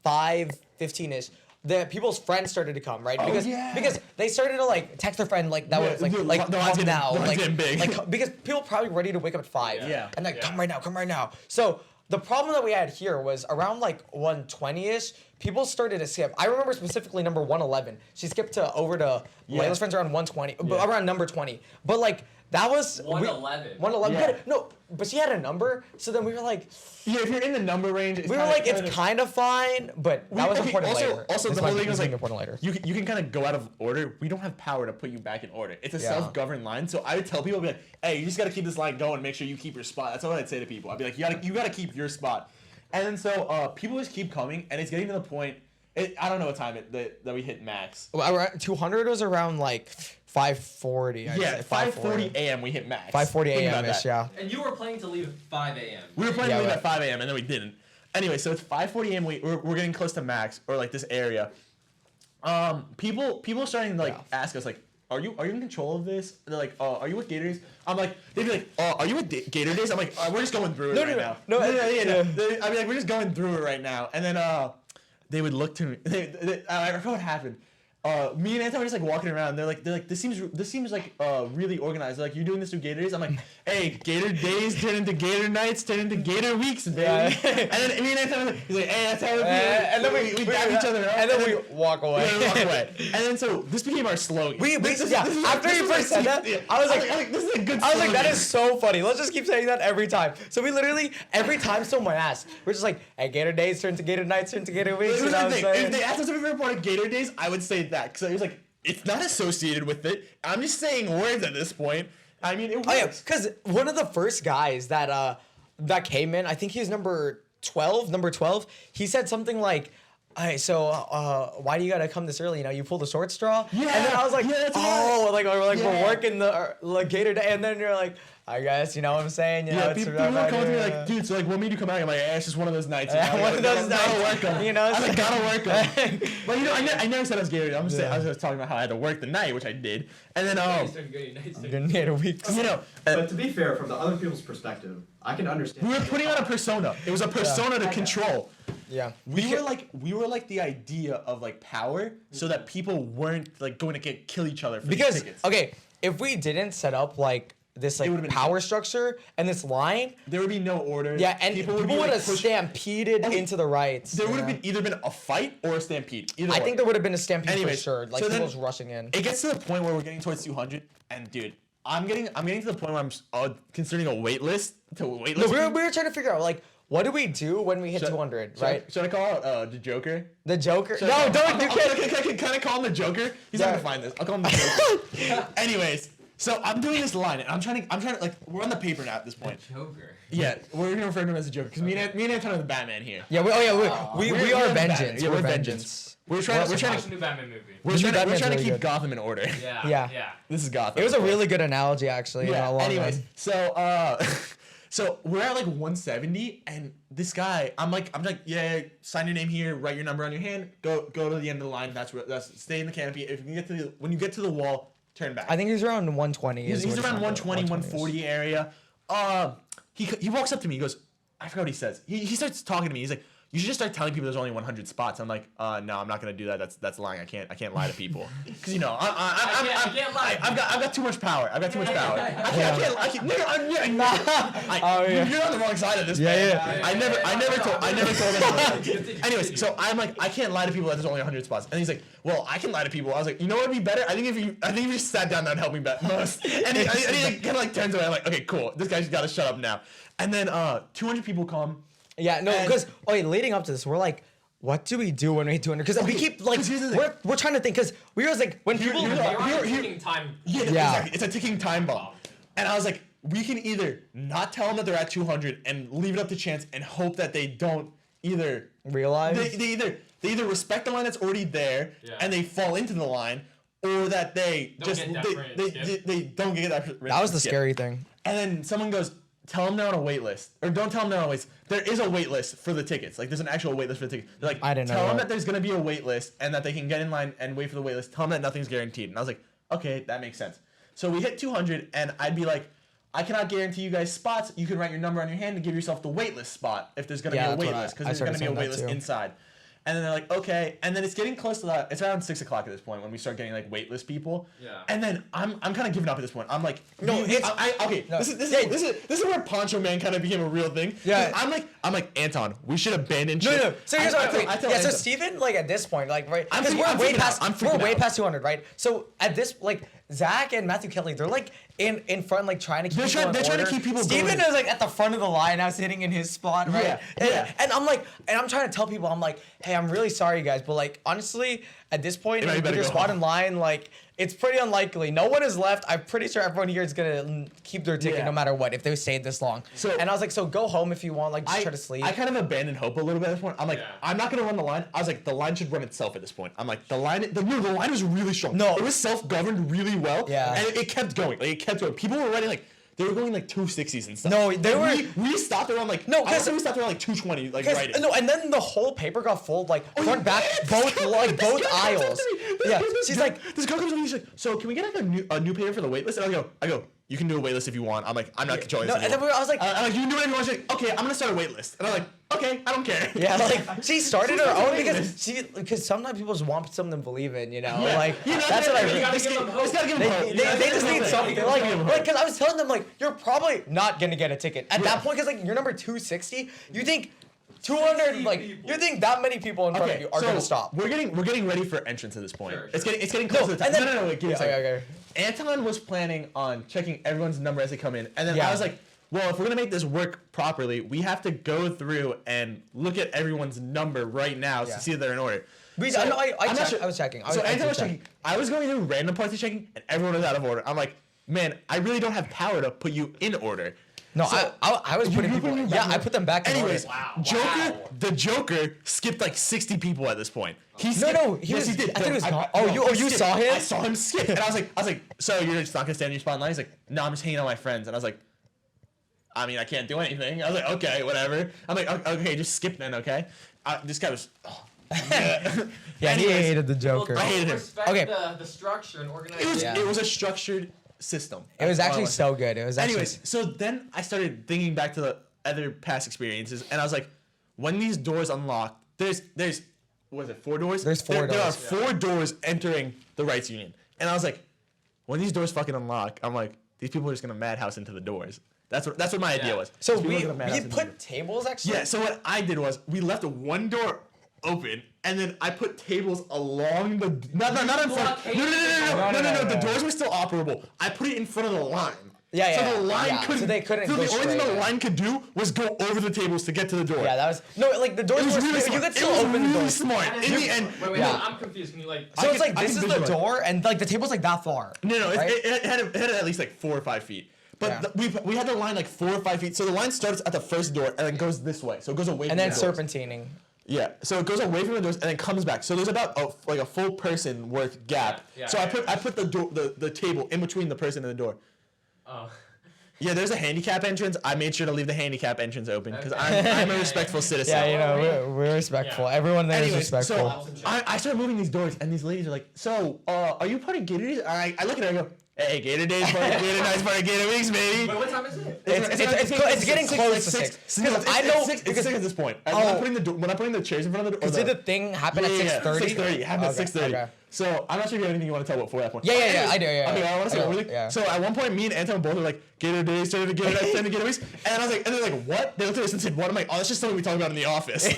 5:15ish, the people's friends started to come, right? Because they started to like text their friend like that Yeah, was like dude, like the line's come getting- now, the line's like getting big. like because people probably ready to wake up at 5. Yeah. And like Yeah. come right now. So the problem that we had here was around like 1:20ish, people started to skip. I remember specifically number 111. She skipped over to Layla's friends around 120, but around number 20. But like that was 111. 111. Yeah. No, but she had a number. So then we were like, Yeah, if you're in the number range, we were like, it's kind of fine, but that was important later. Also, This the whole might- thing this is might like be important later. you can kind of go out of order. We don't have power to put you back in order. It's a Yeah. self-governed line. So I would tell people, I'd be like, hey, you just got to keep this line going. Make sure you keep your spot. That's what I'd say to people. I'd be like, you gotta keep your spot. And then so people just keep coming, and it's getting to the point. I don't know what time that we hit max. Well, around 200 was around like 5:40. I'd Yeah, say, 5:40 a.m. we hit max. 5:40 Think about a.m. ish. that. Yeah. And you were planning to leave at 5 a.m. We were planning Yeah, to leave right. at 5 a.m. and then we didn't. Anyway, so it's 5:40 a.m. We're getting close to max, or like this area. People are starting to like ask us like, are you in control of this? They're like, are you with Gator Days? I'm like, they'd be like, are you with Gator Days? I'm like, we're just going through it right now. no, I'd be like, we're just going through it right now. And then they would look to me. I forgot what happened. Me and Anton were just like walking around. They're like, this seems like really organized. They're like, you're doing this through Gator Days. I'm like, hey, Gator Days turn into Gator Nights, turn into Gator Weeks, baby. Yeah. And then me and Anton were like, he's like, hey, that's how it feels. And then we dap each other up. and then we walk away. we walk away. And then so this became our slogan. After you first said that, I was like, this is a good. I was like, that slogan. is so funny. Let's just keep saying that every time. So we literally, every time someone asks, we're just like, hey, Gator Days turn to Gator Nights, turn to Gator Weeks. Here's You know the what I'm thing. saying? If they asked us if we were part of Gator Days, I would say that because it was like it's not associated with it. I'm just saying words at this point. I mean, it works. Oh yeah, because one of the first guys that came in, I think he was number 12. He said something like, Hey, so why do you gotta come this early? You know, you pull the short straw. Yeah. And then I was like, Yeah, that's oh, like we're Yeah. working the like Gator Day, and then you're like, I guess you know what I'm saying. You know, Yeah, it's people were coming to me like, dude, so like, what made you come out? I'm like, yeah, it's just one of those nights. Yeah, one of those Gotta nights, work 'em. you know, I'm like, gotta work 'em. like, But you know, I never said I was Gator. I'm just saying, I Yeah. was talking about how I had to work the night, which I did, and then Gator Weeks. you know, But to be fair, from the other people's perspective, I can understand. we were putting on a persona. It was a persona to control. Yeah. We were like the idea of like power, so that people weren't like going to kill each other for these Because tickets. okay, if we didn't set up like this would've like been power structure and this line, There would be no order. yeah, and people be, would like, have pushed- stampeded Okay, into the rights. There you would have know? been either been a fight or a stampede. Either I or. think there would have been a stampede Anyways, for sure. Like so then- people's rushing in. It gets to the point where we're getting towards 200, and dude, I'm getting to the point where I'm considering a wait list to wait No, list. we were trying to figure out like what do we do when we hit 200, right? Should I call out the Joker? The Joker. Should No, I don't. You can't. Can I call him the Joker? He's Yeah. not gonna find this. I'll call him the Joker. Anyways, so I'm doing this line, and I'm trying to like we're on the paper now at this point. Joker. Yeah, we're gonna refer to him as the Joker because me and Anton are the Batman here. Yeah. We We're are the Batman. vengeance. Yeah, we're we're vengeance. We're trying to Watch the new Batman movie. we're The new trying to Batman's really keep good. Gotham in order. Yeah. Yeah. Yeah. This is Gotham. It was a really good analogy, actually. Yeah. in the long Anyways, run. so so we're at like 170, and this guy, I'm like, yeah, sign your name here, write your number on your hand, go to the end of the line. That's stay in the canopy. If you get to when you get to the wall, turn back. I think he's around 120. He's is what around it's 120, 120 140 area. He walks up to me. He goes, I forgot what he says. He starts talking to me. He's like, you should just start telling people there's only 100 spots. I'm like, no, I'm not gonna do that. That's lying. I can't lie to people. Because you know, I can't lie. I've got too much power. I can't. Oh, yeah. You're on the wrong side of this. Yeah, man. yeah. I never told anyone. Anyways, so I'm like, I can't lie to people that there's only 100 spots. And he's like, well, I can lie to people. I was like, you know what would be better? I think if you just sat down, that'd help me most. And he kind of like turns away. I'm like, okay, cool. This guy's got to shut up now. And then 200 people come. Yeah, no, And- because leading up to this, we're like, what do we do when we hit 200? Because we keep like 'cause here's the thing. we're trying to think because we was like when people here's They the- are here- taking time. Yeah, Yeah. exactly. It's a ticking time bomb. And I was like, we can either not tell them that they're at 200 and leave it up to chance and hope that they don't either realize they either respect the line that's already there Yeah. and they fall into the line, or that they Don't just get that sprint skip. they don't get that. that was the skip. scary thing. And then someone goes, tell them they're on a wait list, or don't tell them they're on a wait list. There is a wait list for the tickets. Like there's an actual wait list for the tickets. They're like, I didn't know tell them that. that there's gonna be a wait list and that they can get in line and wait for the wait list. Tell them that nothing's guaranteed. And I was like, okay, that makes sense. So we hit 200, and I'd be like, I cannot guarantee you guys spots. You can write your number on your hand and give yourself the wait list spot if there's gonna Yeah, be a that's wait what list, I because there's gonna started be a saying wait that list too. inside. And then they're like, okay. And then it's getting close to that. It's around 6 o'clock at this point when we start getting like wait list people. Yeah. And then I'm kind of giving up at this point. I'm like, No, it's- okay. no. This is where Poncho Man kind of became a real thing. 'Cause Yeah. I'm like Anton. We should abandon. No, ship. no. So here's I what tell yeah. So Anton, Steven, like at this point, like right, I'm because freaking- I'm we're way freaking out. past, I'm we're freaking way out. past 200, right? So at this, like Zach and Matthew Kelly, they're like in front, like trying to keep people in they're trying to order. keep people Steven going. is like at the front of the line, now sitting in his spot, right? Yeah, And, yeah. and I'm like, and I'm trying to tell people, I'm like, hey, I'm really sorry, guys, but like honestly, at this point, You know, you with better your go spot home. in line, like. It's pretty unlikely. No one is left. I'm pretty sure everyone here is gonna keep their ticket Yeah. no matter what if they stayed this long. So- and I was like, so go home if you want. Like, just try to sleep. I kind of abandoned hope a little bit at this point. I'm like, Yeah. I'm not gonna run the line. I was like, the line should run itself at this point. I'm like, the line was really strong. No. It was self-governed really well. Yeah. And it kept going. Like it kept going. People were running like they were going like 260s and stuff. No, they And were- We stopped around like No, I would 'cause- say we stopped around like 220. Like Because- right. No, and then the whole paper got folded, like front, back, Yeah, both, this like girl both comes up to aisles. me. Yeah, This she's girl- like, this girl comes up to me. She's like, so can we get like a new paper for the wait list? And I go, you can do a wait list if you want. I'm like, I'm not controlling no, this and then anymore. I was like, I'm like, you can do it if you want. She's like, okay, I'm gonna start a wait list. And I'm like, okay, I don't care. yeah, like she started her She's own like, because sometimes people just want something to believe in, you know, Yeah. like You know, that's what I you really. gotta Just give them hope. gotta give They, them hope. they, they just need something like Gotta give them hope. because I was telling them like you're probably not gonna get a ticket at that point because like you're number 260. You think 200 like you think that many people in front of you are gonna stop? We're getting ready for entrance at this point. Sure, It's sure. getting close to the time. and then- No, wait, give me a Yeah, second. okay. Anton was planning on checking everyone's number as they come in, and then Yeah. I was like, well, if we're gonna make this work properly, we have to go through and look at everyone's number right now Yeah. to see if they're in order. I know, I I'm not checked- I was checking. I So was- I Anton was did check. checking. I was going through random parts of checking, and everyone was out of order. I'm like, man, I really don't have power to put you in order. No, So- I was putting You people. put them Yeah, back I in put them back in order. Anyways, the Joker skipped like 60 people at this point. He No, skipped, no, he yes, was- he did. I think it was No, not. no, Oh, he you skipped. saw him? I saw him skip, and I was like, so you're just not gonna stand in your spot in line? He's like, no, I'm just hanging out with my friends, and I was like, I mean, I can't do anything. I was like, okay, whatever. I'm like, okay, just skip then, okay? This guy was. Yeah, he Anyways, hated the Joker. Well, I hated him. respect Okay. the structure and organization. Yeah. It was a structured system. It was That's all I actually wanna say. so good. It was actually. Anyways, so then I started thinking back to the other past experiences, and I was like, when these doors unlock, there's what is it, 4 doors? There's 4 There are doors. 4 doors entering the rights union, and I was like, when these doors fucking unlock, I'm like, these people are just gonna madhouse into the doors. That's what my idea Yeah. was. So These people we are gonna madhouse into the put doors. tables actually. Yeah, so what I did was we left one door open, and then I put tables along the not in front. No. The doors were still operable. I put it in front of the line. Yeah, So yeah, the line yeah. couldn't. So they couldn't So go the only thing straight, the yeah. line could do was go over the tables to get to the door. Yeah, that was no like the doors It was were really still, smart. you could still it was open really the doors. smart. In the end, Wait, Yeah. I'm confused. Can you like? So it's like I this can is the visualize. door and like the table's like that far. No, right? it had at least like 4 or 5 feet. But Yeah. we had the line like 4 or 5 feet. So the line starts at the first door and then goes this way. So it goes away. And from then the doors. serpentining. Yeah, so it goes away from the doors and then comes back. So there's about a full person worth gap. Yeah, so yeah, I put the table in between the person and the door. Oh. Yeah, there's a handicap entrance. I made sure to leave the handicap entrance open because Okay. I'm a respectful citizen. Yeah, you know, we're respectful. Yeah. Everyone there is Anyways, respectful. so I started moving these doors and these ladies are like, so are you part of Gator Days? I look at her and go, hey, Gator Days part of Gator Nights part of Gator Weeks, baby. Wait, what time is it? It's getting close to 6. Because I know It's 6 at this point. Oh. when I'm putting the chairs in front of the door. did the thing happen at 6:30? 6:30. It happened at Okay, 6:30. okay. So I'm not sure if you have anything you want to tell before that point. Yeah, Anyways, I do, yeah. Okay, I want to say I do, really. yeah. So at one point, me and Anton both were like, Gator Days started to Gator Nights, started to Gator Weeks, and I was like, and they're like, what? They looked at us and said, what? I'm like, oh, that's just something we talk about in the office. and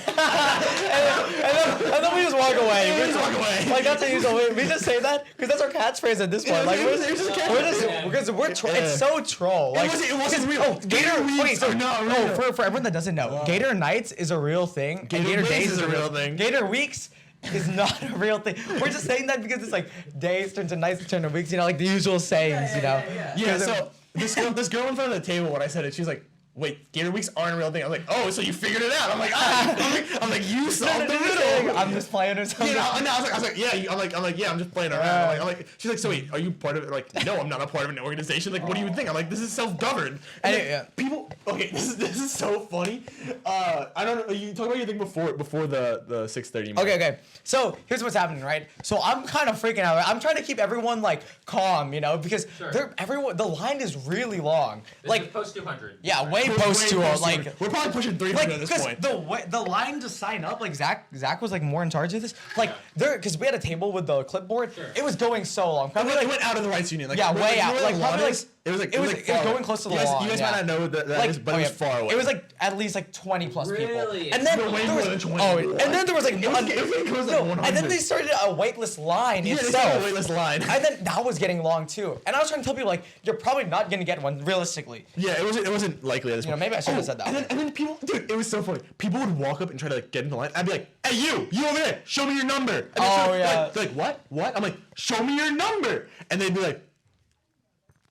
then we just walk away. We just walk away. Like that's how usual. We just say that because that's our catchphrase at this point. Yeah, Like it was just a catchphrase. we're just Yeah. because it's so troll. Like it wasn't real. oh, Gator Weeks wait, so are not no, real. for everyone that doesn't know, Gator Nights is a real thing. and Gator Days is a real thing. Gator Weeks is not a real thing. We're just saying that because it's like days turn to nights turn to weeks. You know, like the usual sayings. You know. Yeah, so this girl in front of the table, when I said it, she's like, wait, Gator Weeks aren't a real thing. I'm like, oh, so you figured it out. I'm like, I'm like, you solved the riddle. I'm just playing or something. Yeah, no, I was like, yeah, I'm like, yeah, I'm just playing around. I'm like, she's like, so wait, are you part of it? Like, no, I'm not a part of an organization. Like, what do you think? I'm like, this is self-governed. And then Yeah. people, okay, this is so funny. I don't know. You talk about your thing before the 6:30. mark. Okay. So here's what's happening, right? So I'm kind of freaking out. I'm trying to keep everyone like calm, you know, because Sure. the line is really long. This Like is post 200. yeah, way We're post way to close like. it. We're probably pushing 300 Like, at this because point. the line to sign up, like Zach was like more in charge of this. Like there, because we had a table with the clipboard. Sure. It was going so long. It Probably went, like it went out of the rights union. Like, Yeah, where- way you know out. where Like, the probably, lawn like- is? It was like it was like going far- close to the you guys, lawn, You guys yeah. might not know what that like is, but oh, it yeah. was far away. It was like at least like 20 plus people. Really? And then No, way there more was than 20 oh, people. and then there was like It was getting close to no, 100. and then they started a waitlist line Yeah, they itself. started a waitlist line. And then that was getting long too. And I was trying to tell people like you're probably not gonna get one realistically. Yeah, it wasn't likely at this You know, point. maybe I should have said that. And then people, dude, it was so funny. People would walk up and try to like get in the line. I'd be like, hey, you over there, show me your number. And Oh, yeah. They're like, what? I'm like, show me your number. And they'd be like,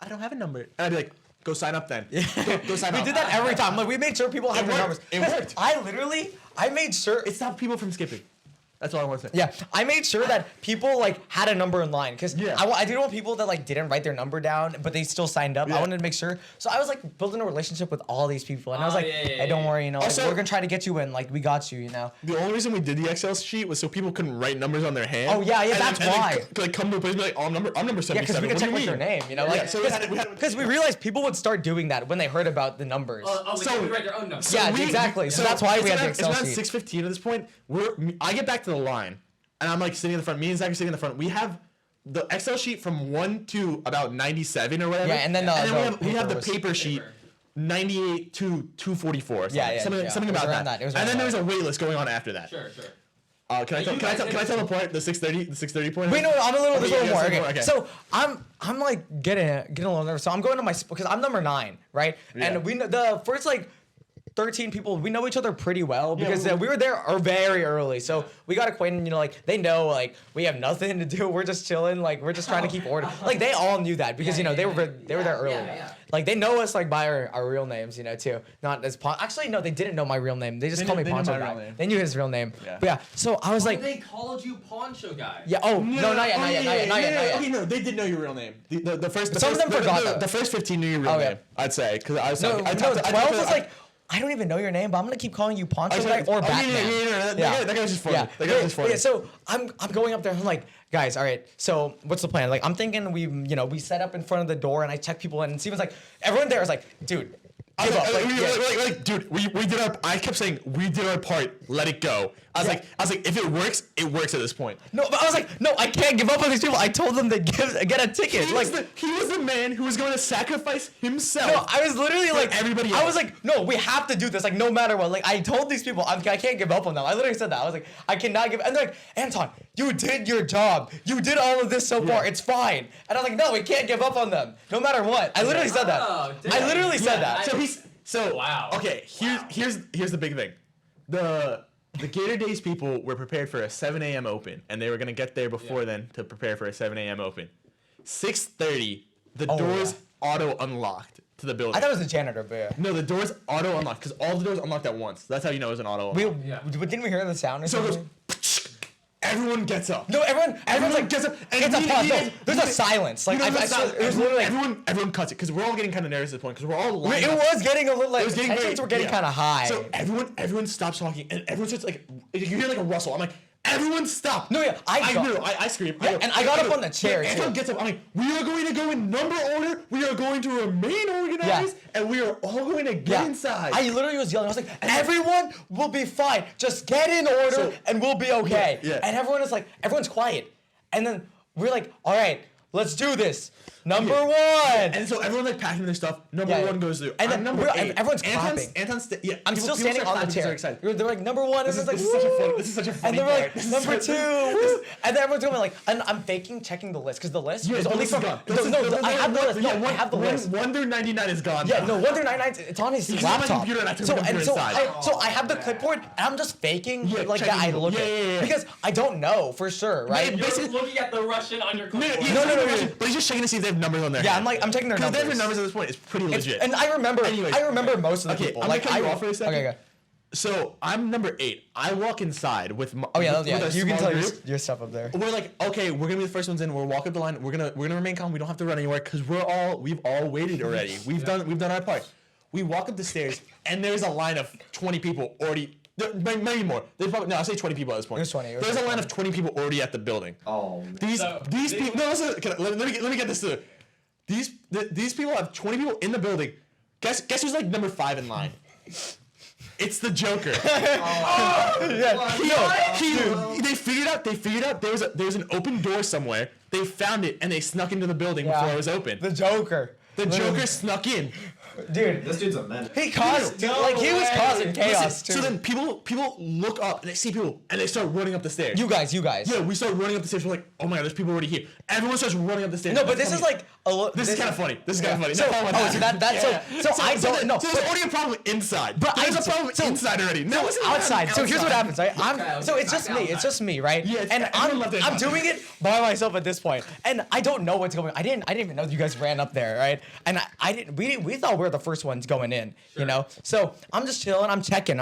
I don't have a number. And I'd be like, go sign up then. Go sign We up. did that every time. Like we made sure people had their numbers. worked. It 'Cause worked. I made sure It stopped people from skipping. That's all I want to say. yeah, I made sure that people like had a number in line because Yeah. I didn't want people that like didn't write their number down but they still signed up. I Yeah. wanted to make sure. So I was like building a relationship with all these people and I was Oh, like, yeah, yeah, hey, don't yeah. worry, you know, like, Also- we're gonna try to get you in. Like we got you, you know. The only reason we did the Excel sheet was so people couldn't write numbers on their hand. Oh, yeah, And that's then, why. And then, like come to a place and be like, oh, I'm number Yeah, 77. because we could What check do with you your mean? name, you know, Yeah, like so we had because we realized people would start doing that when they heard about the numbers. Oh, So- so we write their own numbers. Yeah, exactly. So that's why we had the it's Excel around sheet. 6:15 at this point. I get back to the line, and I'm like sitting in the front. Me and Zach are sitting in the front. We have the Excel sheet from 1 to about 97 or whatever. Yeah, and then we have the was- paper sheet. 98 to 244 or something. Yeah, something yeah. something It was about around that. It was and around then there was that. a wait list going on after that. Sure. Can I You tell guys can I tell the point? The 6:30 point. Wait, no, I'm a little, there's a Okay, little more. yeah, Okay. So I'm like getting a little nervous. So I'm going to my because I'm number 9, right? Yeah. And we know the first like 13 people. We know each other pretty well because we- we were there very early. So we got acquainted, like, they know, like, we have nothing to do. We're just chilling. Like, we're just trying to keep order. Like, they all knew that because, they were there early. Like, they know us, like, by our real names, too. Not as Actually, no, they didn't know my real name. They just called me they knew Poncho my Guy. real name. They knew his real name. Yeah. But yeah, so I was like, They called you Poncho Guy. yeah, oh, no, not yet, not yet. Okay, no, they did know your real name. The first. Some of them forgot, though. The first 15 knew your real Oh, yeah. name. I'd say because I was. No, I talked to- I 12 talked was to- like, I don't even know your name, but I'm gonna keep calling you Poncho Guy or Batman. That guy was just funny. Yeah. That guy was just funny. Yeah, so I'm going up there. I'm like, guys, all right. So what's the plan? Like, I'm thinking we set up in front of the door and I check people in. And Steven's like, everyone there is like, dude, give up. Like, dude, we did our. I kept saying we did our part. Let it go. I was like, if it works at this point. No, but I was like, no, I can't give up on these people. I told them to get a ticket. He was the man who was going to sacrifice himself. No, I was literally like, everybody I else. was like, no, we have to do this, like, no matter what. Like, I told these people, I can't give up on them. I literally said that. I was like, I cannot give. And they're like, Anton, you did your job. You did all of this so far. It's fine. And I was like, no, we can't give up on them, no matter what. I literally said that. Oh, damn. I literally said that. Wow. Okay, here's the big thing. The Gator Days people were prepared for a 7 a.m. open, and they were gonna get there before then to prepare for a 7 a.m. open. 6:30, the doors auto unlocked to the building. I thought it was the janitor, but yeah. No, the doors auto unlocked because all the doors unlocked at once. That's how you know it was an auto unlock. Didn't we hear the sound or So it something? goes. Everyone gets up. No, everyone's like, gets up. And it's a pause. No, there's a silence. Like, it was literally like, everyone cuts it because we're all getting kind of nervous at this point because we're all lined it up. was getting a little like, It was tensions were getting kind of high. So everyone stops talking and everyone starts like, you hear like a rustle. I'm like, everyone stop. No, yeah, I scream. Yeah, and I got up on the chair, too. Everyone gets up. I'm like, we are going to go in number order. We are going to remain organized, and we are all going to get inside. I literally was yelling. I was like, everyone will be fine. Just get in order and we'll be okay. Yeah. And everyone's quiet. And then we're like, all right, let's do this. Number one. And so everyone's like packing their stuff. Number one goes through. And I'm then number 8. everyone's clapping. I'm still standing on the chair. They're like, number one. This and it's is like, such a woo. funny. This is such a funny. And they were part. like, number two. Woo. And then everyone's going like, and I'm faking checking the list because the list is only from. gone. No, I have the list. No, I have the list. 1 through 99 is gone. Yeah, now. no, 1 through 99, it's on his He's on my laptop. computer and I took the computer so inside. I have the clipboard and I'm just faking like checking that I them. look Yeah, at yeah, yeah. because I don't know for sure, right? You're looking at the Russian on your clipboard. No. But he's just checking to see if they have numbers on there. Yeah, I'm checking their Because numbers. they have numbers at this point. It's pretty legit. And I remember Anyways, most of the okay, people. I'm Like gonna cut you off for a second. Okay. So I'm number 8. I walk inside with my. Oh yeah, with a you can small tell group. your stuff up there. We're like, okay, we're gonna be the first ones in. We'll walk up the line. We're gonna remain calm. We don't have to run anywhere because we've all waited already. We've done our part. We walk up the stairs and there's a line of 20 people already. Maybe more. I'll say 20 people at this point. There's 20. There's a line of 20 people already at the building. Oh, man. These people. No, listen. Let me get this through. These people have 20 people in the building. Guess who's like number 5 in line? It's the Joker. They figured out there was an open door somewhere. They found it and they snuck into the building before it was open. The Joker. The Joker snuck in. Dude, This dude's a menace. he caused he was causing chaos too. So then people look up and they see people and they start running up the stairs. You guys. Yeah, we start running up the stairs. We're like, oh my god, there's people already here. Everyone starts running up the stairs. No, but this is like This is kind of funny. This is kind of funny. So, No, I don't know. So there's already a problem inside. But there's a problem inside already. No, it's outside. So here's what happens, right? Okay, So it's just me. It's just me, right? Yeah, and everyone left it I'm out. doing it by myself at this point, and I don't know what's going on. I didn't even know you guys ran up there, right? And I didn't. We thought we were the first ones going in, you know. So I'm just chilling. I'm checking,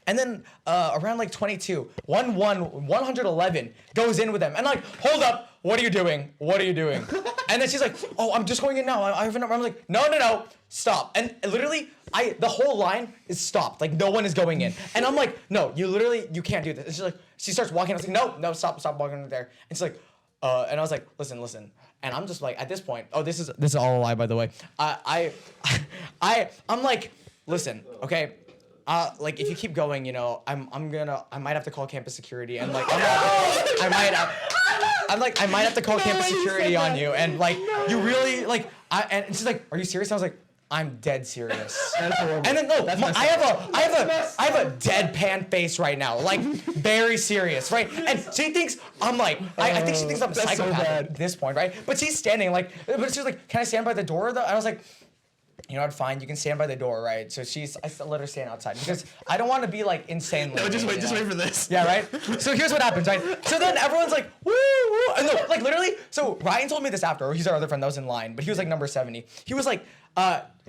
and then around like 22, 111 goes in with them, and like, hold up. What are you doing? What are you doing? And then she's like, oh, I'm just going in now. I have a number. I'm like, no, stop. And literally, the whole line is stopped. Like, no one is going in. And I'm like, no, you can't do this. And she's like, she starts walking. I was like, no, stop walking there. And she's like, and I was like, listen. And I'm just like, at this point, this is all a lie, by the way. I'm like, listen, okay. Like if you keep going, you know, I might have to call campus security and like I might have to call campus security on you and like you really like and she's like, are you serious? I was like, I'm dead serious. That's horrible. And then no, I have a deadpan face right now, like very serious, right? And she thinks I'm like, I think she thinks I'm a That's so psychopath bad. at this point, right? But she's standing like, but she's like, can I stand by the door though? And I was like, you know what, fine, you can stand by the door, right? So I let her stand outside because I don't want to be like insanely. No, just late, wait, just wait for this. Yeah, right? So here's what happens, right? So then everyone's like, woo, woo. And no, like literally, so Ryan told me this after, he's our other friend that was in line, but he was like number 70. He was like,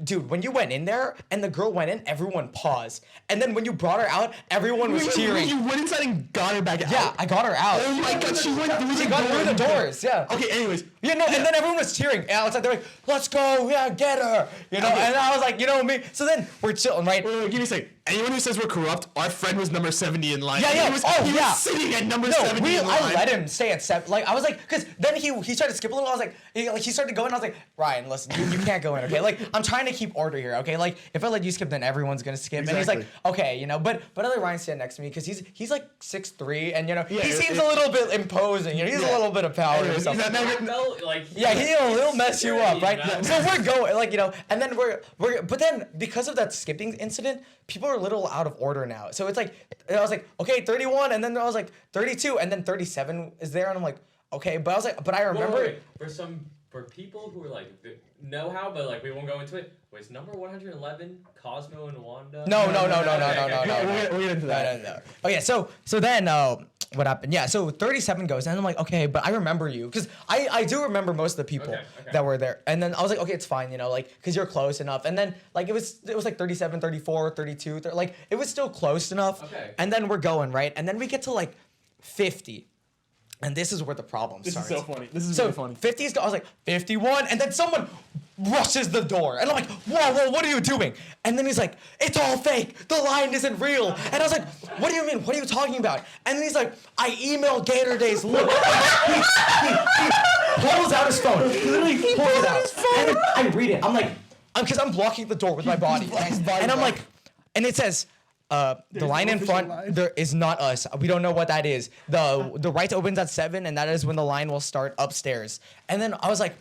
dude, when you went in there and the girl went in, everyone paused. And then when you brought her out, everyone was cheering. You went inside and got her back out? Yeah, I got her out. Oh my god, she went through She got through the doors, yeah. Okay, anyways. Yeah, no, and then everyone was cheering outside. They're like, let's go, yeah, get her. You know, Okay. and I was like, you know me. So then we're chilling, right? Wait, give me a second. Anyone who says we're corrupt, our friend was number 70 in line. Yeah, yeah. He was, Oh, he yeah. was sitting at number No, 70 in line. I let him stay at 7. Like, I was like, because then he tried to skip a little. I was like, he started going. I was like, Ryan, listen, you can't go in, okay? Like, I'm trying to keep order here, okay? Like, if I let you skip, then everyone's gonna skip. And he's like, okay, you know. But I let Ryan stand next to me because he's like 6'3", and you know, he seems a little bit imposing. You know, he's a little bit of power. Anyways, and stuff. Yeah, he'll mess you up, right? Yeah. So we're going, like, you know, and then but then because of that skipping incident, people are a little out of order now. So it's like, I was like, okay, 31, and then I was like 32, and then 37 is there, and I'm like, okay, but I was like, but I remember. Wait. For people who are like know how, but like we won't go into it. Wait, it's number 111, Cosmo and Wanda. No. We'll get into that. No. Okay, so then what happened? Yeah, so 37 goes, and I'm like, okay, but I remember you because I do remember most of the people Okay. that were there, and then I was like, okay, it's fine, you know, like because you're close enough, and then like it was like 37, 34, 32, like it was still close enough, Okay. and then we're going right, and then we get to like 50. And this is where the problem This starts. is so funny. This is so really funny. 50 is, I was like, 51, and then someone rushes the door, and I'm like, whoa, what are you doing? And then he's like, it's all fake, the line isn't real. And I was like, what do you mean, what are you talking about? And then he's like, I emailed Gator Days, look. He pulls out his phone, he literally pulls it out, and then I read it, I'm like, because I'm blocking the door with my body, and I'm like, and it says, the line in front, there is not us. We don't know what that is. The right opens at 7, and that is when the line will start upstairs. And then I was like,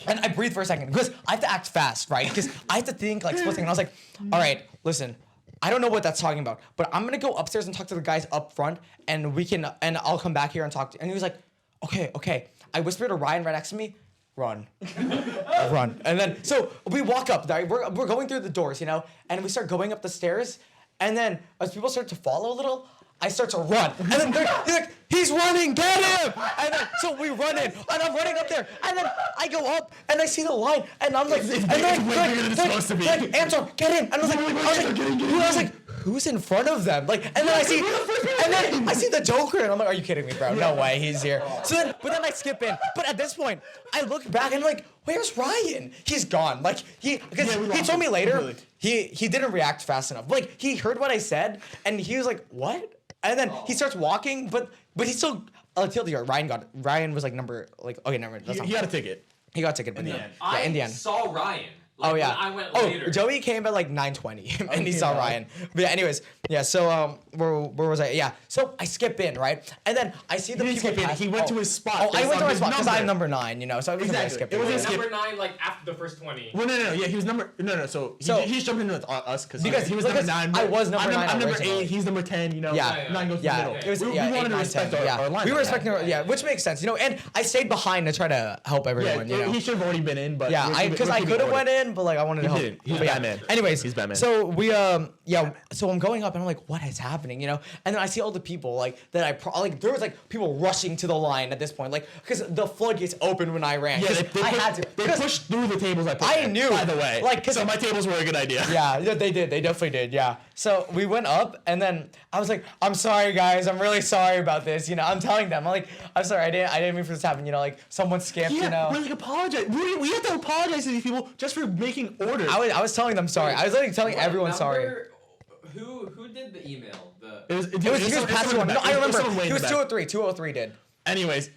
and I breathed for a second because I have to act fast, right? Because I have to think like split second. I was like, all right, listen, I don't know what that's talking about, but I'm gonna go upstairs and talk to the guys up front, and I'll come back here and talk to. And he was like, okay. I whispered to Ryan right next to me, run. Run. And then so we walk up, right? We're going through the doors, you know, and we start going up the stairs. And then as people start to follow a little, I start to run. And then they're like, he's running, get him! And then so we run in, and I'm running up there. And then I go up, and I see the line, and I'm like, It's way bigger than it's supposed to be. like, Anton, get in! And I was like, who's in front of them? Like, and then I see the Joker, and I'm like, are you kidding me, bro? No way, he's here. But then I skip in. But at this point, I look back and I'm like, where's Ryan? He's gone. Like he told me later, completely. he didn't react fast enough. Like he heard what I said, and he was like, what? And then he starts walking, but he still. Until the Ryan was like okay, never mind. He got a ticket. He got a ticket In the end. Yeah, in the end. saw Ryan. Oh Like, yeah. when I went later. Joey came at like 9:20 and he saw Okay. Ryan. But yeah, anyways, yeah. So where was I? Yeah. So I skip in, right? And then I see the He didn't people. skip in. pass- He went to his spot Oh, I based went to on my his spot because I'm number. number 9. You know, so I was gonna Exactly. skip. It was in. a skip. Number 9, like after the first 20. Well, no. Yeah, he was number. No. So he's jumping in with us because he was number because 9. I was number 9 I'm number originally. 8. He's number 10. You know. Yeah. 9 goes to Yeah, the middle. it was we 8, wanted to 9, respect 10, our line. We were respecting which makes sense, you know. And I stayed behind to try to help everyone. Yeah, you know. he should have already been in, but Yeah, because I could have went in, but like I wanted to help. didn't. He's But yeah. Batman. Anyways, He's Batman. So we so I'm going up and I'm like, what is happening, you know? And then I see all the people like that there was like people rushing to the line at this point, like because the floodgates opened when I ran. Yeah, 'Cause they I had to. They because- pushed through the tables I put I there, knew. by the way. Like, 'cause- so my tables were a good idea. Yeah, they did. They definitely did. Yeah. So we went up, and then I was like, "I'm sorry, guys. I'm really sorry about this." You know, I'm telling them, I'm like, "I'm sorry. I didn't mean for this to happen." You know, like someone skipped. Yeah, you know. we're like apologize. We have to apologize to these people just for making orders. I was telling them sorry. I was literally telling What everyone sorry. number- Who did the email? It was It was he was past one. No, I remember. He was 203. 203 did. Anyways,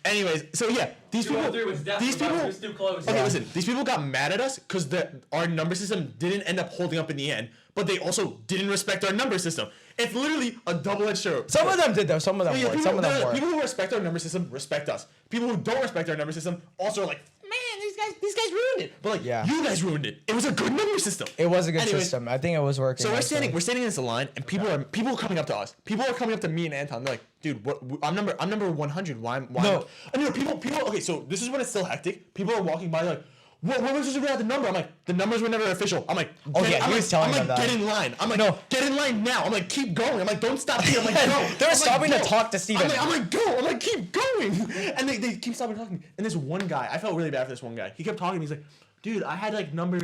so yeah, these people, 203 was definitely these people, was too close. okay, listen, these people got mad at us because our number system didn't end up holding up in the end, but they also didn't respect our number system. It's literally a double-edged sword. Some of them did though. Some of them Yeah, were. Some of them were. people who respect our number system respect us. People who don't respect our number system also are like, man, these guys ruined it. But like, Yeah. you guys ruined it. It was a good number system. It was a good Anyways, system. I think it was working. So we're actually. standing in this line, and people are coming up to us. People are coming up to me and Anton. They're like, dude, I'm number 100. Why? No. I mean, people. Okay, so this is when it's still hectic. People are walking by like, what was supposed to write out the number? I'm like, the numbers were never official. I'm like, Oh, yeah, he was telling them that. get in line. I'm like, No. get in line now. I'm like, keep going. I'm like, don't stop here. I'm like, go. They were I'm stopping like, to go. talk to Steven. I'm like, go. I'm like, keep going. And they keep stopping talking. And this one guy, I felt really bad for this one guy. He kept talking. He's like, dude, I had number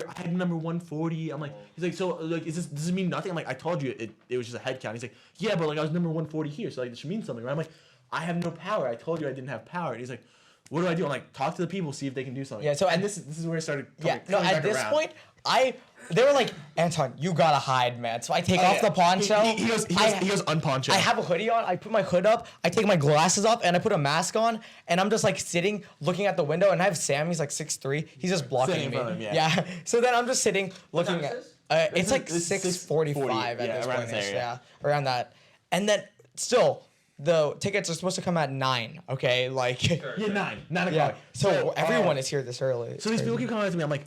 140. I'm like, he's like, so like, does this mean nothing? I'm like, I told you it was just a head count. He's like, yeah, but like I was number 140 here, so like it should mean something, right? I'm like, I have no power. I told you I didn't have power. And he's like, what do I do? I'm like, talk to the people, see if they can do something. Yeah, so and this is where it started. Yeah, no, coming at back this around. point, they were like, Anton, you gotta hide, man. So I take Oh, off yeah. the poncho. He goes unponcho. I have a hoodie on. I put my hood up. I take my glasses off, and I put a mask on. And I'm just like sitting, looking at the window. And I have Sam. He's like 6'3". He's just blocking Sitting in me. front of him, yeah. So then I'm just sitting, looking time at. is It's like This is 6:45 at yeah, this around point. this area. Yeah, around that. And then still, the tickets are supposed to come at 9. Okay, like. Sure. Yeah, 9 o'clock. Yeah. So everyone is here this early. So these people keep coming up to me. I'm like,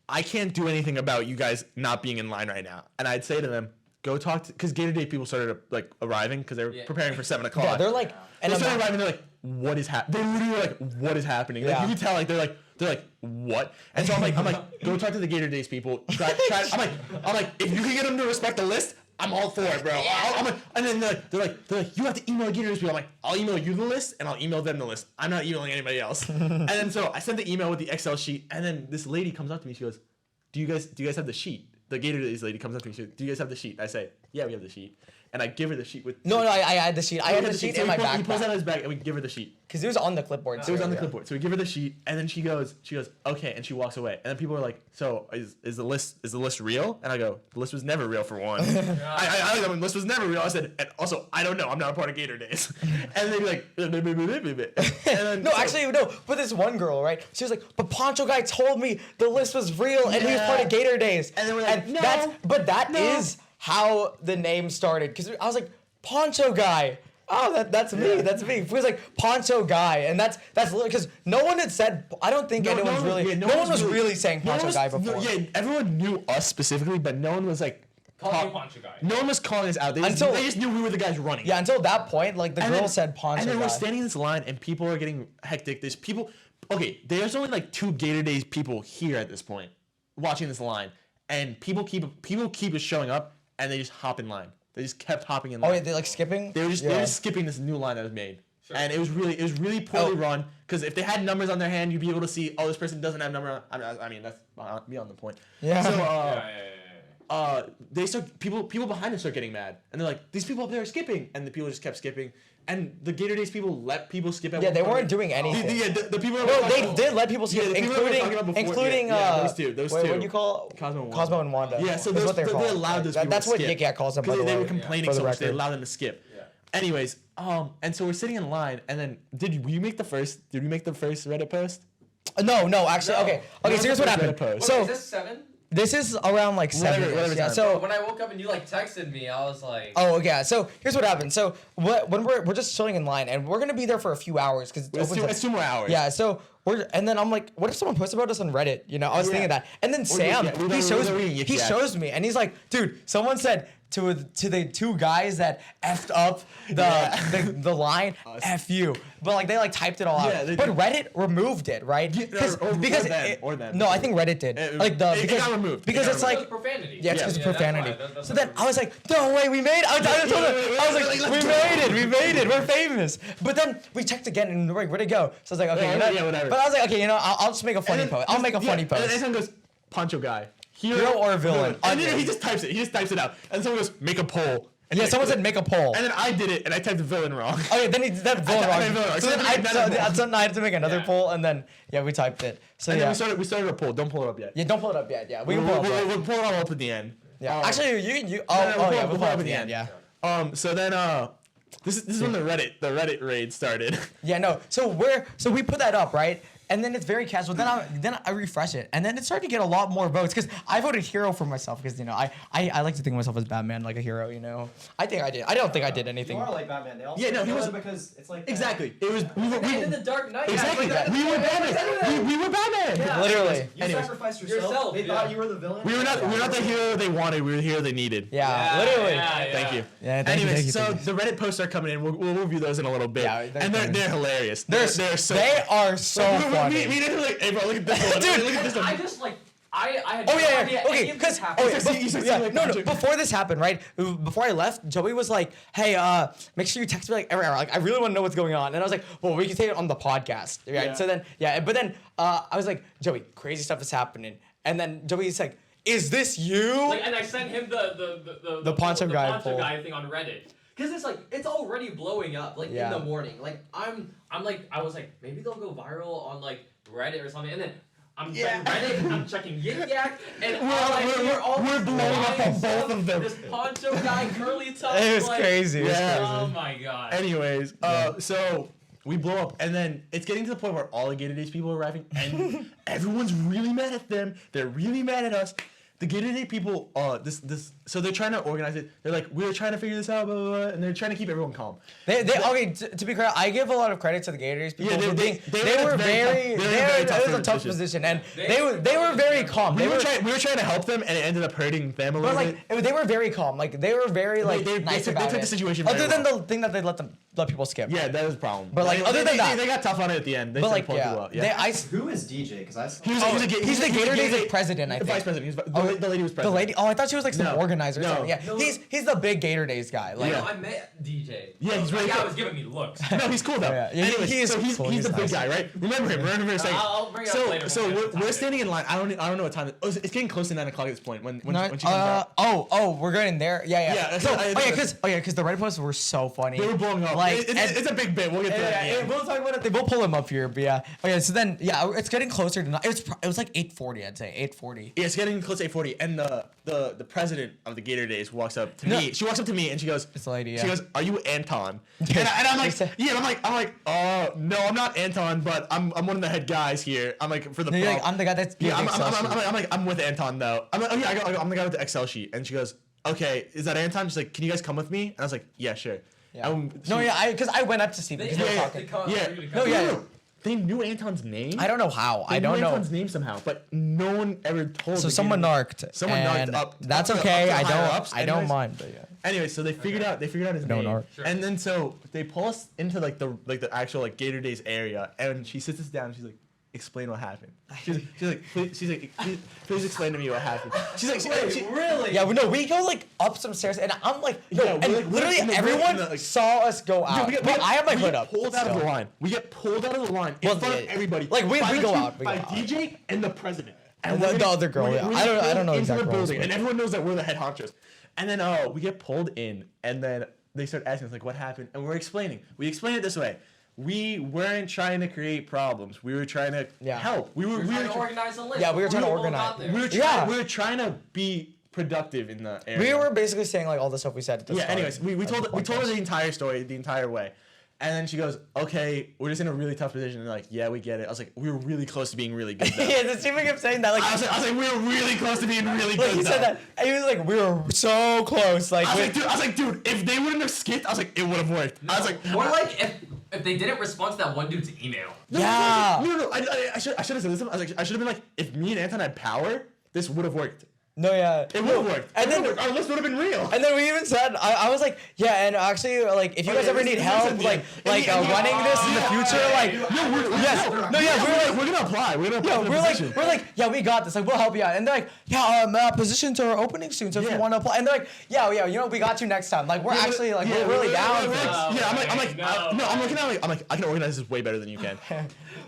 I can't do anything about you guys not being in line right now. And I'd say to them, go talk to, because Gator Day people started like arriving because they were Yeah. preparing for 7 o'clock. Yeah, they're like, and they I'm started not- arriving. They're like, what is happening? They literally were like, what is happening? Like Yeah. you can tell, like they're like, what? And so I'm like, go talk to the Gator Days people. Try, I'm like, if you can get them to respect the list, I'm all for it, bro. I'm like, and then they're like, you have to email the Gator Days people. I'm like, I'll email you the list and I'll email them the list. I'm not emailing anybody else. And then so I sent the email with the Excel sheet, and then this lady comes up to me. She goes, do you guys have the sheet? The Gator Days lady comes up to me. She goes, do you guys have the sheet? I say, yeah, we have the sheet. And I give her the sheet with. No, I had the sheet. I had the sheet So in my He pulls out backpack of his bag and we give her the sheet. because it was on the clipboard. So it was on the yeah. clipboard. So we give her the sheet, and then she goes, okay, and she walks away. And then people are like, so is the list real? And I go, the list was never real for one. I the list was never real. I said, and also I don't know. I'm not a part of Gator Days. And they'd be like, and then, No, actually, no. But this one girl, right? She was like, "But Poncho Guy told me the list was real, and he was part of Gator Days." And then we're like, "No, that is no." how the name started. Because I was like, Poncho Guy. Oh, that's me. That's me. It was like Poncho Guy, and that's literally because no one had said. I don't think No anyone's one- really. yeah, no one was really saying no one Poncho was- Guy before. yeah, everyone knew us specifically, but no one was like. Call me Poncho Guy. No one was calling us out. They Until- just knew we were the guys running. Yeah, until that point, like the And girl then- said Poncho And then Guy. we're standing in this line, and people are getting hectic. There's people. Okay, there's only like 2 Gator Days people here at this point, watching this line, and people keep just showing up, and they just hop in line. They just kept hopping in line. Oh, wait, they like skipping. They were Yeah. just skipping this new line that was made. Sure. And it was really poorly Oh. run. Because if they had numbers on their hand, you'd be able to see, oh, this person doesn't have number. I mean, that's beyond the point. Yeah. So they start people behind us start getting mad, and they're like, these people up there are skipping, and the people just kept skipping. And the Gator Days people let people skip. At Yeah, one they point. weren't doing anything. The people. that No, were they talking- did let people skip, Yeah, the people that we were talking about before- including yeah, those two. wait, two. what do you call Cosmo and Wanda. Wanda? Yeah, so is those, what they're they called. allowed those people That's to what skip. Yik Yak calls them. By the They way, were complaining for the so much, they record. allowed them to skip. Yeah. Anyways, and so we're sitting in line, and then did we make the first Reddit post? No, actually, No. okay. No, So here's what Reddit happened. post. So is this 7? this is around like 7. Whatever Yeah. time. So When I woke up and you like texted me, I was like, oh yeah. So here's what happened. So when we're just chilling in line, and we're gonna be there for a few hours because It's 2 more hours. Yeah, so and then I'm like, what if someone posts about us on Reddit? You know, I was Yeah. thinking that. And then Sam, yeah, we he shows were reading Yik he Yak. shows me, and he's like, dude, someone said to the 2 guys that effed up the line, F you. But like they like typed it all out. Yeah, they but did. Reddit removed it, right? Because or them. No, I think Reddit did. It because got removed. Because It got it's That was like profanity. yeah, it's because of that's profanity. why. That's So why then I was like, no way, we made it. I was like, we made it. We're famous. But then we checked again and we're like, where'd it go? So I was like, okay, Yeah, you know. yeah, whatever. But I was like, okay, you know, I'll just make a funny post. I'll make a funny And post. then someone goes, Poncho Guy. Hero or villain? And then he just types it. He just types it out. And someone goes, make a poll. And Yeah, like, someone said make a poll. And then I did it, and I typed villain wrong. Okay, then he did that villain I typed villain wrong. wrong. So then I had to make another Yeah. poll, and then yeah, we typed it. So And yeah, then we started a poll. Don't pull it up yet. yeah, don't pull it up yet. Yeah, we can pull it up. later. We'll pull it all up at the end. Yeah, Um, you. no, Oh, we'll yeah, pull we'll it pull it up at the end. Yeah. So then this is when the Reddit raid started. Yeah, no. So we put that up, right? And then it's very casual. Then I refresh it, and then it started to get a lot more votes because I voted hero for myself because you know I like to think of myself as Batman, like a hero. You know, I think I did. I don't think I did anything. You are like Batman. They also Yeah, no, he villain was- because it's like Exactly. It was And in the Dark Knight. exactly. Yeah, We were Batman. We were Batman. Yeah. Literally. You Anyways. sacrificed yourself. Yourself, They yeah. thought you were the villain. We were not the hero they wanted. We were the hero they needed. Yeah, literally. Thank you. Yeah, thank you, Anyways, thank you, so thank you. the Reddit posts are coming in. We'll review those in a little bit. Yeah, they're and coming. they're hilarious. They are so What funny. Me and like, hey bro, look at this one. Dude, look at this one. I just like I had Oh no yeah, idea yeah. any Okay, of because this happened. no. Before this happened, right? Before I left, Joey was like, "Hey, make sure you text me like every hour. Like, I really want to know what's going on." And I was like, "Well, we can say it on the podcast, right?" Yeah. So then, but then I was like, "Joey, crazy stuff is happening." And then Joey's like, "Is this you?" Like, and I sent him the Poncho Guy poll. thing on Reddit. Cause it's like it's already blowing up like Yeah. in the morning. Like I'm like I was like maybe they'll go viral on like Reddit or something, and then I'm checking Reddit, I'm checking Yik Yak, and we're blowing up on both of them. This Poncho Guy Curly stuff. It was crazy. It was Yeah. crazy. Oh my god. Anyways, so we blow up, and then it's getting to the point where all the Gator Days people are arriving, and everyone's really mad at them. They're really mad at us. The Gator Day people, so they're trying to organize it. They're like, we're trying to figure this out, blah, blah, blah, and they're trying to keep everyone calm. Okay, to be clear, I give a lot of credit to the Gator Days people. Yeah, for they they were were very very, tough it was a tough position. position, and they were very calm. We were trying to help them, and it ended up hurting them a But little bit. they were very calm. Like they were very like nice they about took it. the situation very Other than well. the thing that they let people skip. Yeah, that was a problem. But, like, other than that- they got tough on it at the end. They But started like pulling people out. Who is DJ? Because I saw. He's the Gator Days like president, I think. Vice president. The lady was president. The lady. Oh, I thought she was like some No. organizer or No. something. Yeah, No. he's the big Gator Days guy. Like, Yeah. I met DJ. Yeah, he's really That guy cool. was giving me looks. No, he's cool though. Yeah, yeah, Anyways, he is so he's cool, the he's big nice. guy, right? Remember him for a second. I'll bring it up later So when we get to the we're topic. standing in line. I don't know what time. It's getting close to 9 o'clock at this point. When no, she comes out. we're getting there. Yeah. Yeah, So, I- because the Reddit posts were so funny. They were blowing up. Like, It's a big bit. We'll get to that. at the Yeah, end. we'll talk about it. We'll pull him up here, but yeah. Okay, so then it's getting closer to it was like 8:40. I'd say 8:40. Yeah, it's getting close to 8:40, and the president of the Gator Days walks up to No. me. She walks up to me and she goes, It's the lady, She yeah. goes, "Are you Anton?" Yeah. And I'm like, She said- "Yeah." And I'm like, "Oh no, I'm not Anton, but I'm one of the head guys here. I'm like for the." No, you're like, prom." I'm the guy that's Yeah, I'm, Excel sheet. I'm with Anton though. I'm like, oh yeah, I'm the guy with the Excel sheet. And she goes, "Okay, is that Anton?" She's like, "Can you guys come with me?" And I was like, "Yeah, sure." Yeah. She- No, yeah, because I went up to see them because they were Yeah, talking. No, yeah. no. They knew Anton's name. I don't know how. They I don't knew know. Anton's name somehow, but no one ever told. So the someone Gator Days. narked. Someone and narked up. That's up to- okay. up to I higher don't. ups. I don't Anyways. mind. But yeah. Anyway, so they figured out his No, name, no. Sure. and then so they pull us into like the actual like Gator Days area, and she sits us down. And she's like, "Explain what happened." She's like, please explain to me what happened. She's like, Really? Yeah, no, we go like up some stairs, and I'm like, no, Yeah, and we're, like, literally in the- everyone in the, like- saw us go out. Dude, But I have my we hood get up. Pulled out of the still. line. We get pulled out of the line in Well, front of yeah, everybody. like, we by the go two- out, we by go out. DJ and the president. And The we're gonna- other girl, we're yeah. gonna I don't know pulled the into exact the girl's building, name. and everyone knows that we're the head honchos. And then we get pulled in, and then they start asking us like, "What happened?" And we're explaining. We explain it this way. We weren't trying to create problems. We were trying to help. We were Trying to organize a list. Yeah, we were trying to both organize. out there. we were trying to be productive in the area. We were basically saying like all the stuff we said at the Yeah. start. Anyways, we of told the we told her podcast. the entire story the entire way, and then she goes, "Okay, we're just in a really tough position." And they're like, "Yeah, we get it." I was like, "We were really close to being really good." Though. Yeah, the Stephen kept saying that like. I was like, "We were really close to being really Like good." he said though." that, and he was like, "We were so close." Like, I was like, dude, if they wouldn't have skipped, I was like, it would have worked. I was like, More like if they didn't respond to that one dude's email. yeah. No, I should have said this. I was like, I should have been like, if me and Anton had power, this would have worked. No, yeah. It would have worked. And then- our list would have been real. And then we even said, I was like, yeah, and actually, like, if you guys Okay, ever need this help, is the like, end. running this in the future, like, We're gonna apply. We're gonna apply. yeah, for the we're position. like, yeah, we got this. Like, we'll help you out. And they're like, yeah, positions are opening soon, so if Yeah. you want to apply, and they're like, yeah, you know, we got you next time. Like, we're actually, like, we're really down. we're- for this. Yeah, I'm like, No. I'm looking at it, I'm like, I can organize this way better than you can.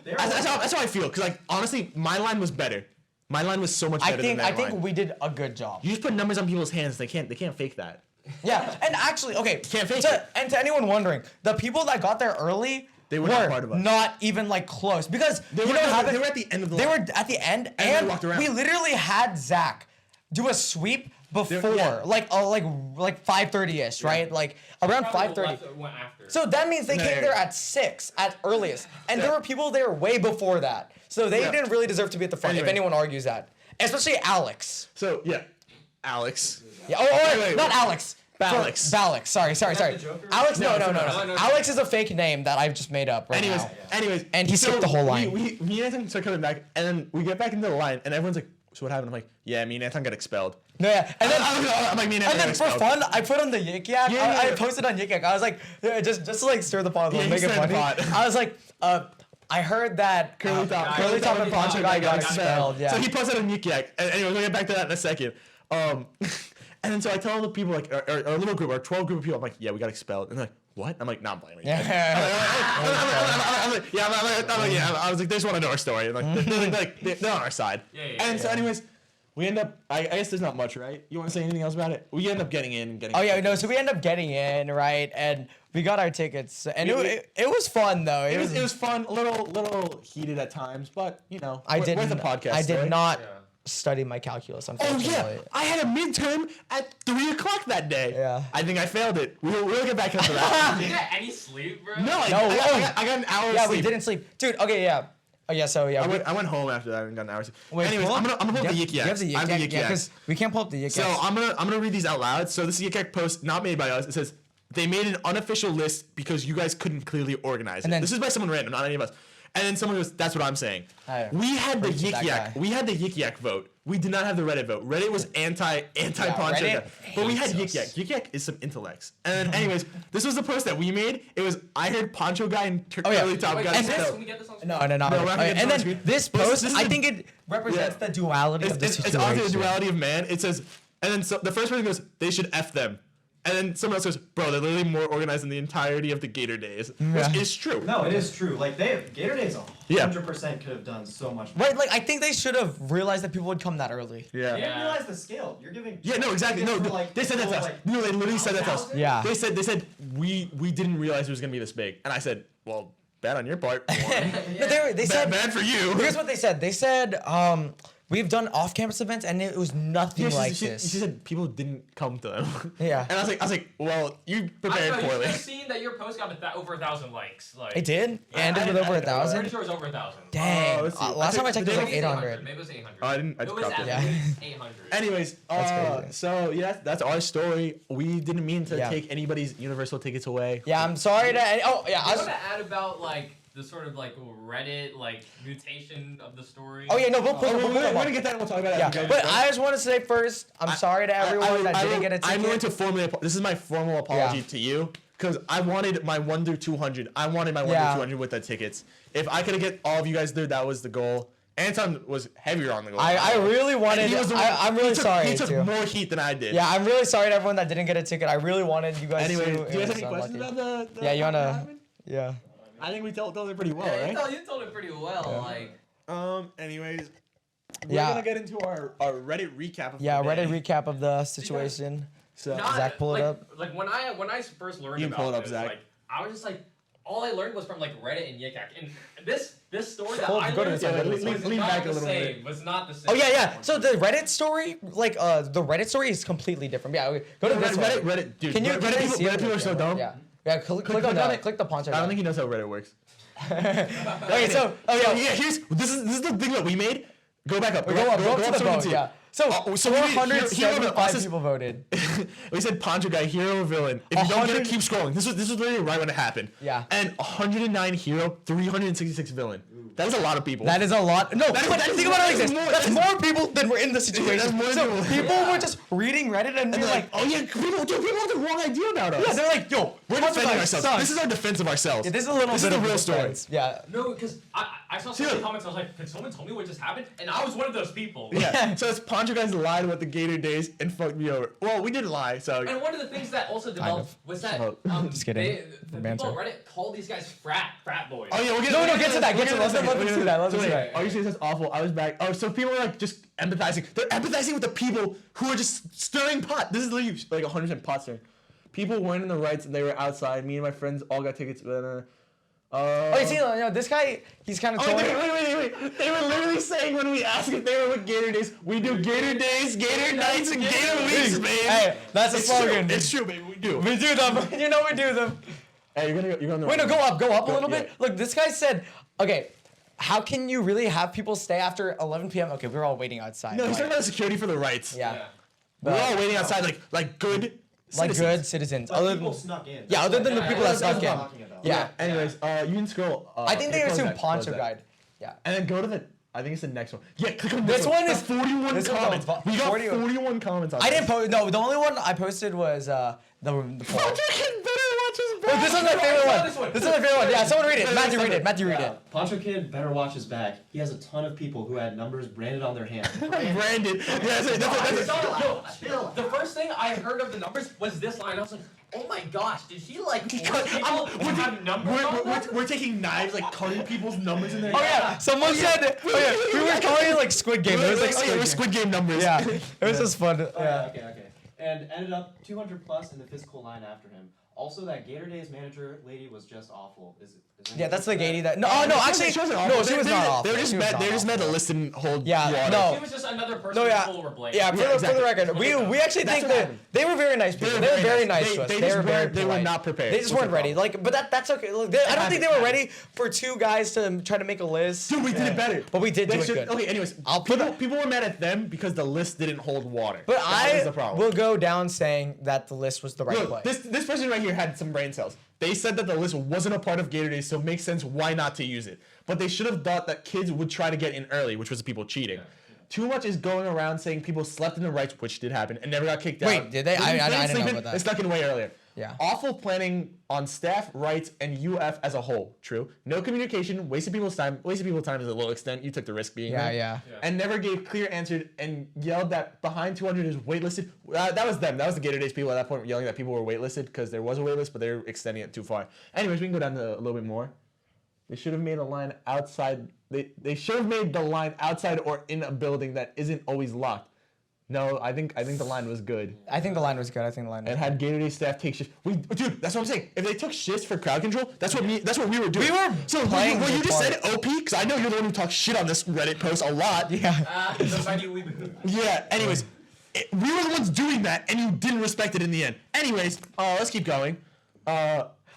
That's how I feel. Cause like honestly, my line was better. My line was so much better than that I think line. we did a good job. You just put numbers on people's hands. They can't fake that. Yeah, and actually, okay, Can't fake it. and to anyone wondering, the people that got there early They were not part of us. not even like close because They you were- know what they happened? were at the end of the They line. were at the end, And they and walked around. we literally had Zach do a sweep before, yeah. like 5:30 ish, right? Like around 5:30. Went after. So that means they No, came yeah, there yeah. at 6 at earliest, and there were people there way before that. So they Yeah. didn't really deserve to be at the front. If Anyway. anyone argues that, especially Alex. So yeah, Alex. Yeah. wait, Not Alex. Balex. Balex. Sorry. the Joker? Alex. No. No, no. Alex is a fake name that I've just made up right now. Anyways, And he skipped the whole line. Me and Anton start coming back, and then we get back into the line, and everyone's like, "So what happened?" I'm like, "Yeah, me and Anton got expelled." No, yeah. And then, I'm like, me and Anton and then got for expelled. fun, I put on the Yik Yak. Yeah. I posted on Yik Yak. I was like, just to like stir the pot a little, Yeah, make you it stirred funny. the pot. I was like, I heard that Curly Top and Poncho Guy got expelled. Yeah. So he posted on Yik Yak. And anyway, we'll get back to that in a second. And then so I tell the people, like, our little group, our 12 group of people, I'm like, yeah, we got expelled. And they're like, what? I'm like, nah, I'm playing with you. I was like, they just want to know our story. And like, they're on our side. And so anyways, we end up, I guess there's not much, right? You want to say anything else about it? We end up getting in and getting. Oh yeah, no. So we end up getting in, right? And we got our tickets, and it was fun though. It was fun, a little heated at times, but you know, worth a podcast. I did story. not study my calculus. Oh Unfortunately. yeah, I had a midterm at 3:00 that day. Yeah. I think I failed it. We'll get back into that. Did you get any sleep, bro? No, I got an hour of Yeah, sleep. we didn't sleep, dude. Okay, yeah. Oh yeah, so yeah. I went home after that and got an hour of sleep. Wait, Anyways, I'm gonna pull up the Yik You have Yaks. the I have the Yik Yik Yak, Yaks. because we can't pull up the Yik So Yaks. I'm gonna read these out loud. So this Yik Yak post, not made by us. It says they made an unofficial list because you guys couldn't clearly organize it. And then- This is by someone random, not any of us. And then someone goes, "That's what I'm saying." Hey, We had the preach to Yik that Yak. guy. We had the Yik Yak vote. We did not have the Reddit vote. Reddit was anti Poncho Reddit Guy. But we had hates Yik Yak. us. Yik Yak is some intellects. And then anyways, this was the post that we made. It was I heard Poncho Guy and yeah. Curly Top Wait, got and expelled. can we get this on screen? No. we're not gonna Okay, get and this on then screen. this But post, this is I the- think it represents the duality of the It's situation. obviously the duality of man. It says, and then so the first person goes, they should F them. And then someone else goes, bro, they're literally more organized than the entirety of the Gator Days. Yeah. Which is true. No, it is true. Like Gator Days 100% could have done so much more. Right, like I think they should have realized that people would come that early. You Yeah. didn't realize the scale. You're giving. Yeah, no, exactly. No, tickets for, like, they said that to us. like, No, they literally said that to us. 1,000? Yeah. They said we didn't realize it was gonna be this big. And I said, well, bad on your part. But they said bad for you. Here's what they said. They said, we've done off-campus events and it was nothing Yeah, like she this. said people didn't come to them. Yeah. And I was like, well, you prepared I don't know, poorly. you should have seen that your post got over 1,000 likes. Like, It did? It ended I with didn't- over I didn't know. 1,000? Pretty sure it was over 1,000. Dang. let's see. Last time I checked, it was like Maybe it was 800. Maybe it was 800. Oh, I didn't. I It just was copied at it. Yeah. least 800. Anyways, crazy. so yeah, that's our story. We didn't mean to Yeah. take anybody's Universal tickets away. Yeah, I'm sorry to. Oh, yeah. I want to add about like the sort of like Reddit like mutation of the story. Oh, yeah, no, we'll put Oh, we'll we're put gonna get that and we'll talk about it. Yeah, after. but I just want to say first, I'm sorry to everyone that didn't get a ticket. I'm going to formally. This is my formal apology Yeah. to you because I wanted my 1 through 200. I wanted my 1 Yeah. through 200 with the tickets. If I could get all of you guys there, that was the goal. Anton was heavier on the goal. I really wanted. He was the one- I'm really he took, sorry He took too. more heat than I did. Yeah, I'm really sorry to everyone that didn't get a ticket. I really wanted you guys Anyway, to. do you It guys have was any questions unlucky. about the? Yeah, you what wanna? happened? Yeah. I think we told it pretty well, Yeah, right? you told it pretty well. Like, Anyways, we're Yeah. gonna get into our Reddit recap of Yeah, the day. Reddit recap of the situation. So not, Zach, pull it like, up. Like when I first learned You can about pull it up, this, Zach. like I was just like, all I learned was from like Reddit and Yik Yak, and this story that Hold- I go to learned the side, was lean not back a the little same. bit. Was not the same. Oh yeah. So the Reddit story, like the Reddit story is completely different. Yeah, okay, go to this one. Reddit, dude. Can you Reddit see people are so dumb. Yeah, click on on that. it. Click the Poncho. I don't guy. think he knows how Reddit works. Okay, so This is the thing that we made. Go back up. go up to the so we can vote. see it. Yeah. So So we made hero of 475 us. people voted. We said Poncho Guy, hero or villain. If you don't get 100 it, keep scrolling. This was literally right when it happened. Yeah. And 109 hero, 366 villain. That is a lot of people. That is a lot. No, That is- but that is think about it like more- this. that is That's more- more people than were in the situation. more So people. people were just reading Reddit and And they're they're like, like, oh yeah, people have the wrong idea about us. yeah, they're like, yo, We're Poncho defending Guy ourselves. sucks. This is our defense of ourselves. Yeah, this is a little This bit is of the a real story. defense. Yeah. No, because I saw some of the comments. I was like, can someone tell me what just happened? And I was one of those people. Yeah. So it's Poncho Guys lied about the Gator Days and fucked me over. Well, we didn't lie. So And one of the things that also developed of. was that Shut Just kidding. the Banter. people on Reddit called these guys frat boys. oh yeah, we'll get No, we'll get to that, we'll get to that. that. Let them do that, let them do that. Oh, you say that's awful. I was back. Oh, so people are like just empathizing. They're empathizing with the people who are just stirring pot. This is literally like 100% pot stirring. People weren't in the rights and they were outside. Me and my friends all got tickets. Oh, you see, this guy, he's kind of Oh, totally. wait. They were literally saying when we asked if they were with Gator Days, we do Gator Days, Gator Nights, and Gator Weeks, baby. Hey, that's a It's slogan. true. It's true, baby. We do. We do them. You know we do them. Hey, you're going the Wait, no, right go up a Go- little yeah. bit. Look, this guy said, okay, how can you really have people stay after 11 p.m.? Okay, we're all waiting outside. No, he's like, talking about the security for the rights. yeah, We're all waiting outside like good like citizens. good citizens. But Other people than, snuck in. yeah, other than the Yeah, people that's that what snuck I'm in. talking about. Yeah. Anyways, you can scroll. I think they close assume that, Poncho close that. Guide. Yeah. And then go to the. I think it's the next one. Yeah, click on This one That's is- 41 this one's comments. on We got 41 41 comments on I this. didn't post. No, the only one I posted was the poll. Poncho can better Oh, this is my favorite one. This one. This is my favorite one. Yeah, someone read it. Matthew, read it. Matthew, read it. Poncho Kid better watch his back. He has a ton of people who had numbers branded on their hand. Branded. Yeah, that's Yo, the first thing I heard of the numbers was this line. I was like, oh my gosh, did he like force people to have numbers on them? we're taking knives, like cutting people's numbers in their Oh yeah, someone said. Oh yeah, we were calling it like Squid Game. It was like Squid Game numbers. Yeah, it was just fun. Oh, Yeah. okay. And ended up 200 plus in the physical line after him. Also, that Gator Days manager lady was just awful. Is Yeah, that's the Gaty that. No, actually, she wasn't no, awful. she was not awful. They were just She was mad. not They were just mad awful. to listen and hold. Yeah, water. no. She was just another person No, yeah, people were blaming. yeah. For exactly. the record, we actually That's think what that happened. they were very nice people. They were very nice to us. They They just were very weren't- they were polite. not prepared. They just What's weren't the ready. problem? Like, but that's okay. Look, I don't think they were ready for two guys to try to make a list. Dude, we did it better. But we did do it good. Okay, anyways, I'll put people were mad at them because the list didn't hold water. But That was I the problem. will go down saying that the list was the right play. Look, this person right here had some brain cells. They said that the list wasn't a part of Gator Days, so it makes sense why not to use it. But they should have thought that kids would try to get in early, which was the people cheating. Too much is going around saying people slept in the rights, which did happen, and never got kicked out. Wait, did they? I didn't know about that. They stuck in way earlier. Yeah. Awful planning on staff, rights, and UF as a whole. True. No communication, wasted people's time. Wasted people's time to a low extent. You took the risk being there. Yeah. And never gave clear answers and yelled that behind 200 is waitlisted. That was them. That was the Gator Days people at that point yelling that people were waitlisted because there was a waitlist, but they were extending it too far. Anyways, we can go down to a little bit more. They should have made a line outside. They should have made the line outside or in a building that isn't always locked. No, I think the line was good. I think the line was good. And had Gator Day staff take shifts. Dude, that's what I'm saying. If they took shifts for crowd control, that's what we were doing. We were so playing what you the just part. said, OP, because I know you're the one who talks shit on this Reddit post a lot. Yeah. The mighty weeb. Yeah. Anyways, we were the ones doing that, and you didn't respect it in the end. Anyways, let's keep going.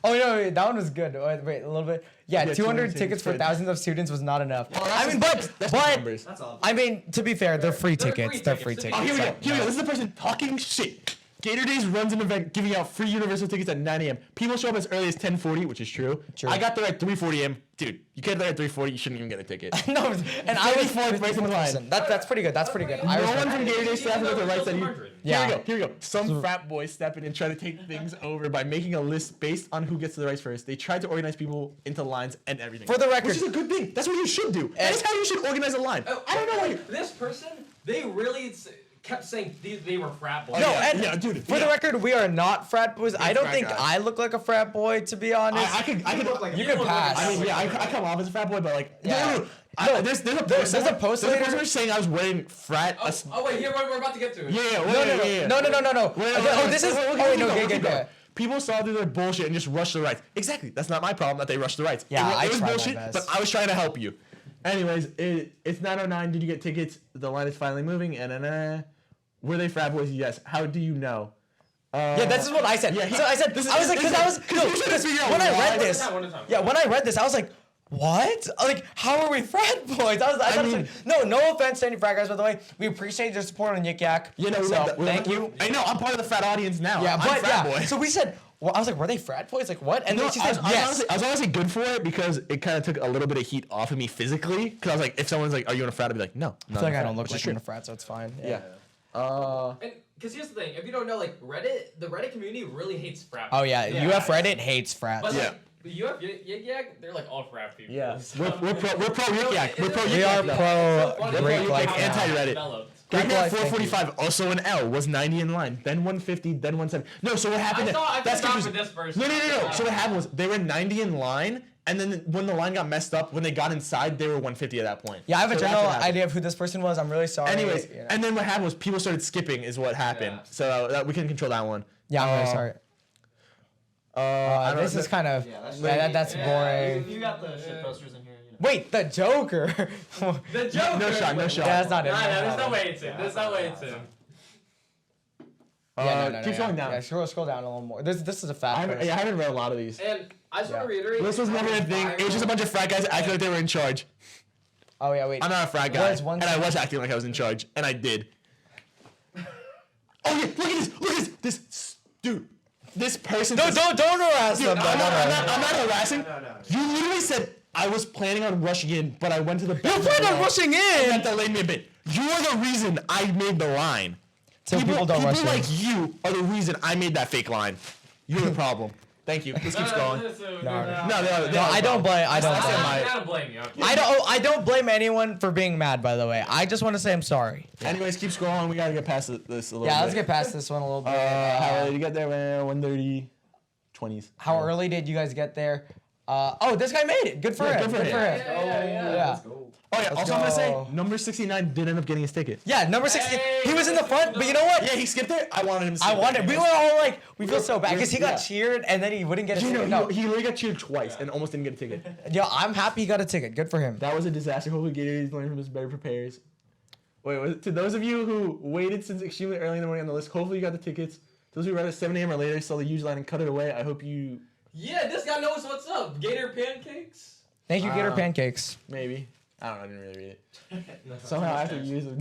Oh no, wait, that one was good. Wait, a little bit. Yeah, 200 tickets for thousands of students was not enough. I mean, that's but numbers. That's all. I mean, to be fair, they're free They're tickets. free They're tickets. free Oh, tickets. Oh, here we go. So, Here we go. This is the person talking shit. Gator Days runs an event giving out free universal tickets at 9 a.m. People show up as early as 10:40, which is true. True. I got there at 3:40 a.m. Dude, you get there at 3:40, you shouldn't even get a ticket. No, and I was 34th place in the line. Listen, that's pretty good. That's pretty good. I No respect one from that. Gator Day staff got the rights that you. Yeah. Here we go. Some frat boys step in and try to take things over by making a list based on who gets to the rights first. They tried to organize people into lines and everything. For the record- which is a good thing. That's what you should do. That's how you should organize a line. I don't know why. This person, they really kept saying they were frat boys. No, yeah, and yeah, dude, for the yeah. record, we are not frat boys. I don't frat think guys. I look like a frat boy, to be honest. I could look like you a- could pass. I mean, yeah, I come off as a frat boy, but like, Yeah. no, there's a post. there's a post There's a later- person saying I was wearing frat. Oh wait, here we're about to get to it. Yeah, No. Oh, this is. Oh, wait, no, good. People saw through their bullshit and just rushed the rights. Exactly. That's not my problem that they rushed the rights. Yeah, I it was tried my bullshit, best. but I was trying to help you. Anyways, it's 9:09. Did you get tickets? The line is finally moving. And were they frat boys? Yes. How do you know? Yeah, this is what I said. Yeah, So I said, this is- I was like, this because is- I was, no, you're trying to figure out when I why. read this, One at a time. yeah, when I read this, I was like, what? Like, how are we frat boys? I thought mean- it was like, no offense to any frat guys, by the way. We appreciate your support on Yik Yak. You know, so thank you. I know. I'm part of the frat audience now. Yeah, I'm but frat yeah. boy. So we said, well, I was like, were they frat boys? Like, what? And No, then she I said, was yes. honestly good for it because it kind of took a little bit of heat off of me physically. Because I was like, if someone's like, "Are you in a frat?" I'd be like, "No." I feel like I don't look like true. I'm in a frat, so it's fine. Yeah. And because here's the thing, if you don't know, like the Reddit community really hates frat. Oh yeah, Yeah. UF Reddit hates frats. But Yeah. like, the UF Yig Yak, they're like all frat people. Yeah. So- We're pro Yik Yak. We're pro We Yik are Yak. pro funny. Greek We're life. pro anti-Reddit. developed. Guy Greek at life, thank you. 445, also an L, was 90 in line, then 150, then 170. No, so what happened? I thought that's for confusing. this person. No. So what happened was they were 90 in line, and then when the line got messed up, when they got inside, they were 150 at that point. Yeah, I have a So that's general what happened. idea of who this person was. I'm really sorry. Anyways, you know. and then what happened was people started skipping, is what happened. Yeah. So we can control that one. yeah, I'm really sorry. I don't This know. is kind of that's Yeah, boring. You got the shit posters in here. You know. Wait, the Joker. The Joker. No shot. Yeah, that's not it. Nah, That's there's not no it. way it's him. There's no way it's him. Keep scrolling down. Yeah, scroll down a little more. This is a fat I person. haven't read a lot of these. And I just want to Yeah. reiterate. This was never a thing. It was just a bunch of frat guys acting like they were in charge. Oh yeah, wait. I'm not a frat guy, There's one and I was acting like I was in charge, and I did. Oh yeah, look at this, dude. This person. No, don't harass them. I'm Don't harass them. not harassing. No. You literally said I was planning on rushing in, but I went to the. You back of plan the on wall, rushing and in. that delayed me a bit. You are the reason I made the line. So people don't rush in. like you are the reason I made that fake line. You're the problem. Thank you. Let's keep scrolling. No, I don't blame. I don't. That's Blame. my- I don't blame you. Okay. I don't blame anyone for being mad. By the way, I just want to say I'm sorry. Anyways, keep scrolling. We gotta get past this a little bit. Yeah, let's get past this one a little bit. How early did you get there? 1:30, 20s. How early did you guys get there? Oh, this guy made it. Good for Yeah, him. good for him. Yeah. Let's go. Oh yeah. Let's Also, I'm gonna say go. number 69 did end up getting his ticket. Yeah, number 60. He was in the front, but you know what? Yeah, he skipped it. I wanted him to skip I wanted. it. We were all like, we feel so bad because he got Yeah. cheered and then he wouldn't get a You ticket. know, No, he literally got cheered twice and almost didn't get a ticket. yo, I'm happy he got a ticket. Good for him. That was a disaster. Hopefully Gator Days learn from his better prepares. Wait, to those of you who waited since extremely early in the morning on the list, hopefully you got the tickets. Those who read at 7 a.m. or later saw the huge line and cut it away. I hope you Yeah, this guy knows what's up. Gator pancakes. Thank you, Gator Pancakes. maybe. I don't know. I didn't really read it. No, Somehow after years of.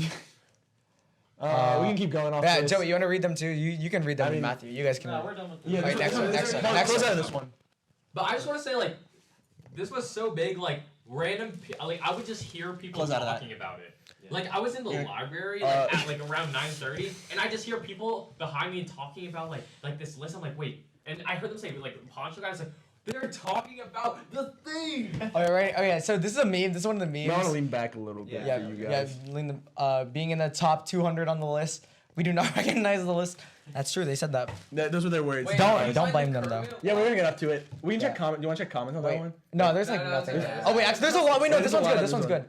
We can keep going off. Yeah, this. Joey, you want to read them too? You can read them, I mean- Matthew. You guys can. No, read. we're done with this. Yeah, Wait, this next one, next one, Close next out one. of this one. But I just want to say, like, this was so big, like, like, I would just hear people Close out of that. talking about it. Like, I was in the Yeah. library, like, at, like, around 9:30, and I just hear people behind me talking about, like this list. I'm like, wait. And I heard them say, like, Poncho Guy was like, they're talking about the thing. All right. Oh yeah. So this is a meme. This is one of the memes. I want to lean back a little bit Yeah, for you yeah. guys. Being in the top 200 on the list, we do not recognize the list. That's true. They said that. Those were their words. Wait, Don't- can you don't find blame the them, though. curly? Yeah, we're gonna get up to it. We can check Yeah. comment. Do you want to check comments on Wait. that one? No, there's like No, nothing. it's okay. Oh wait, actually, there's a lot. Wait, no, There's this a one's lot good. of This one's this good.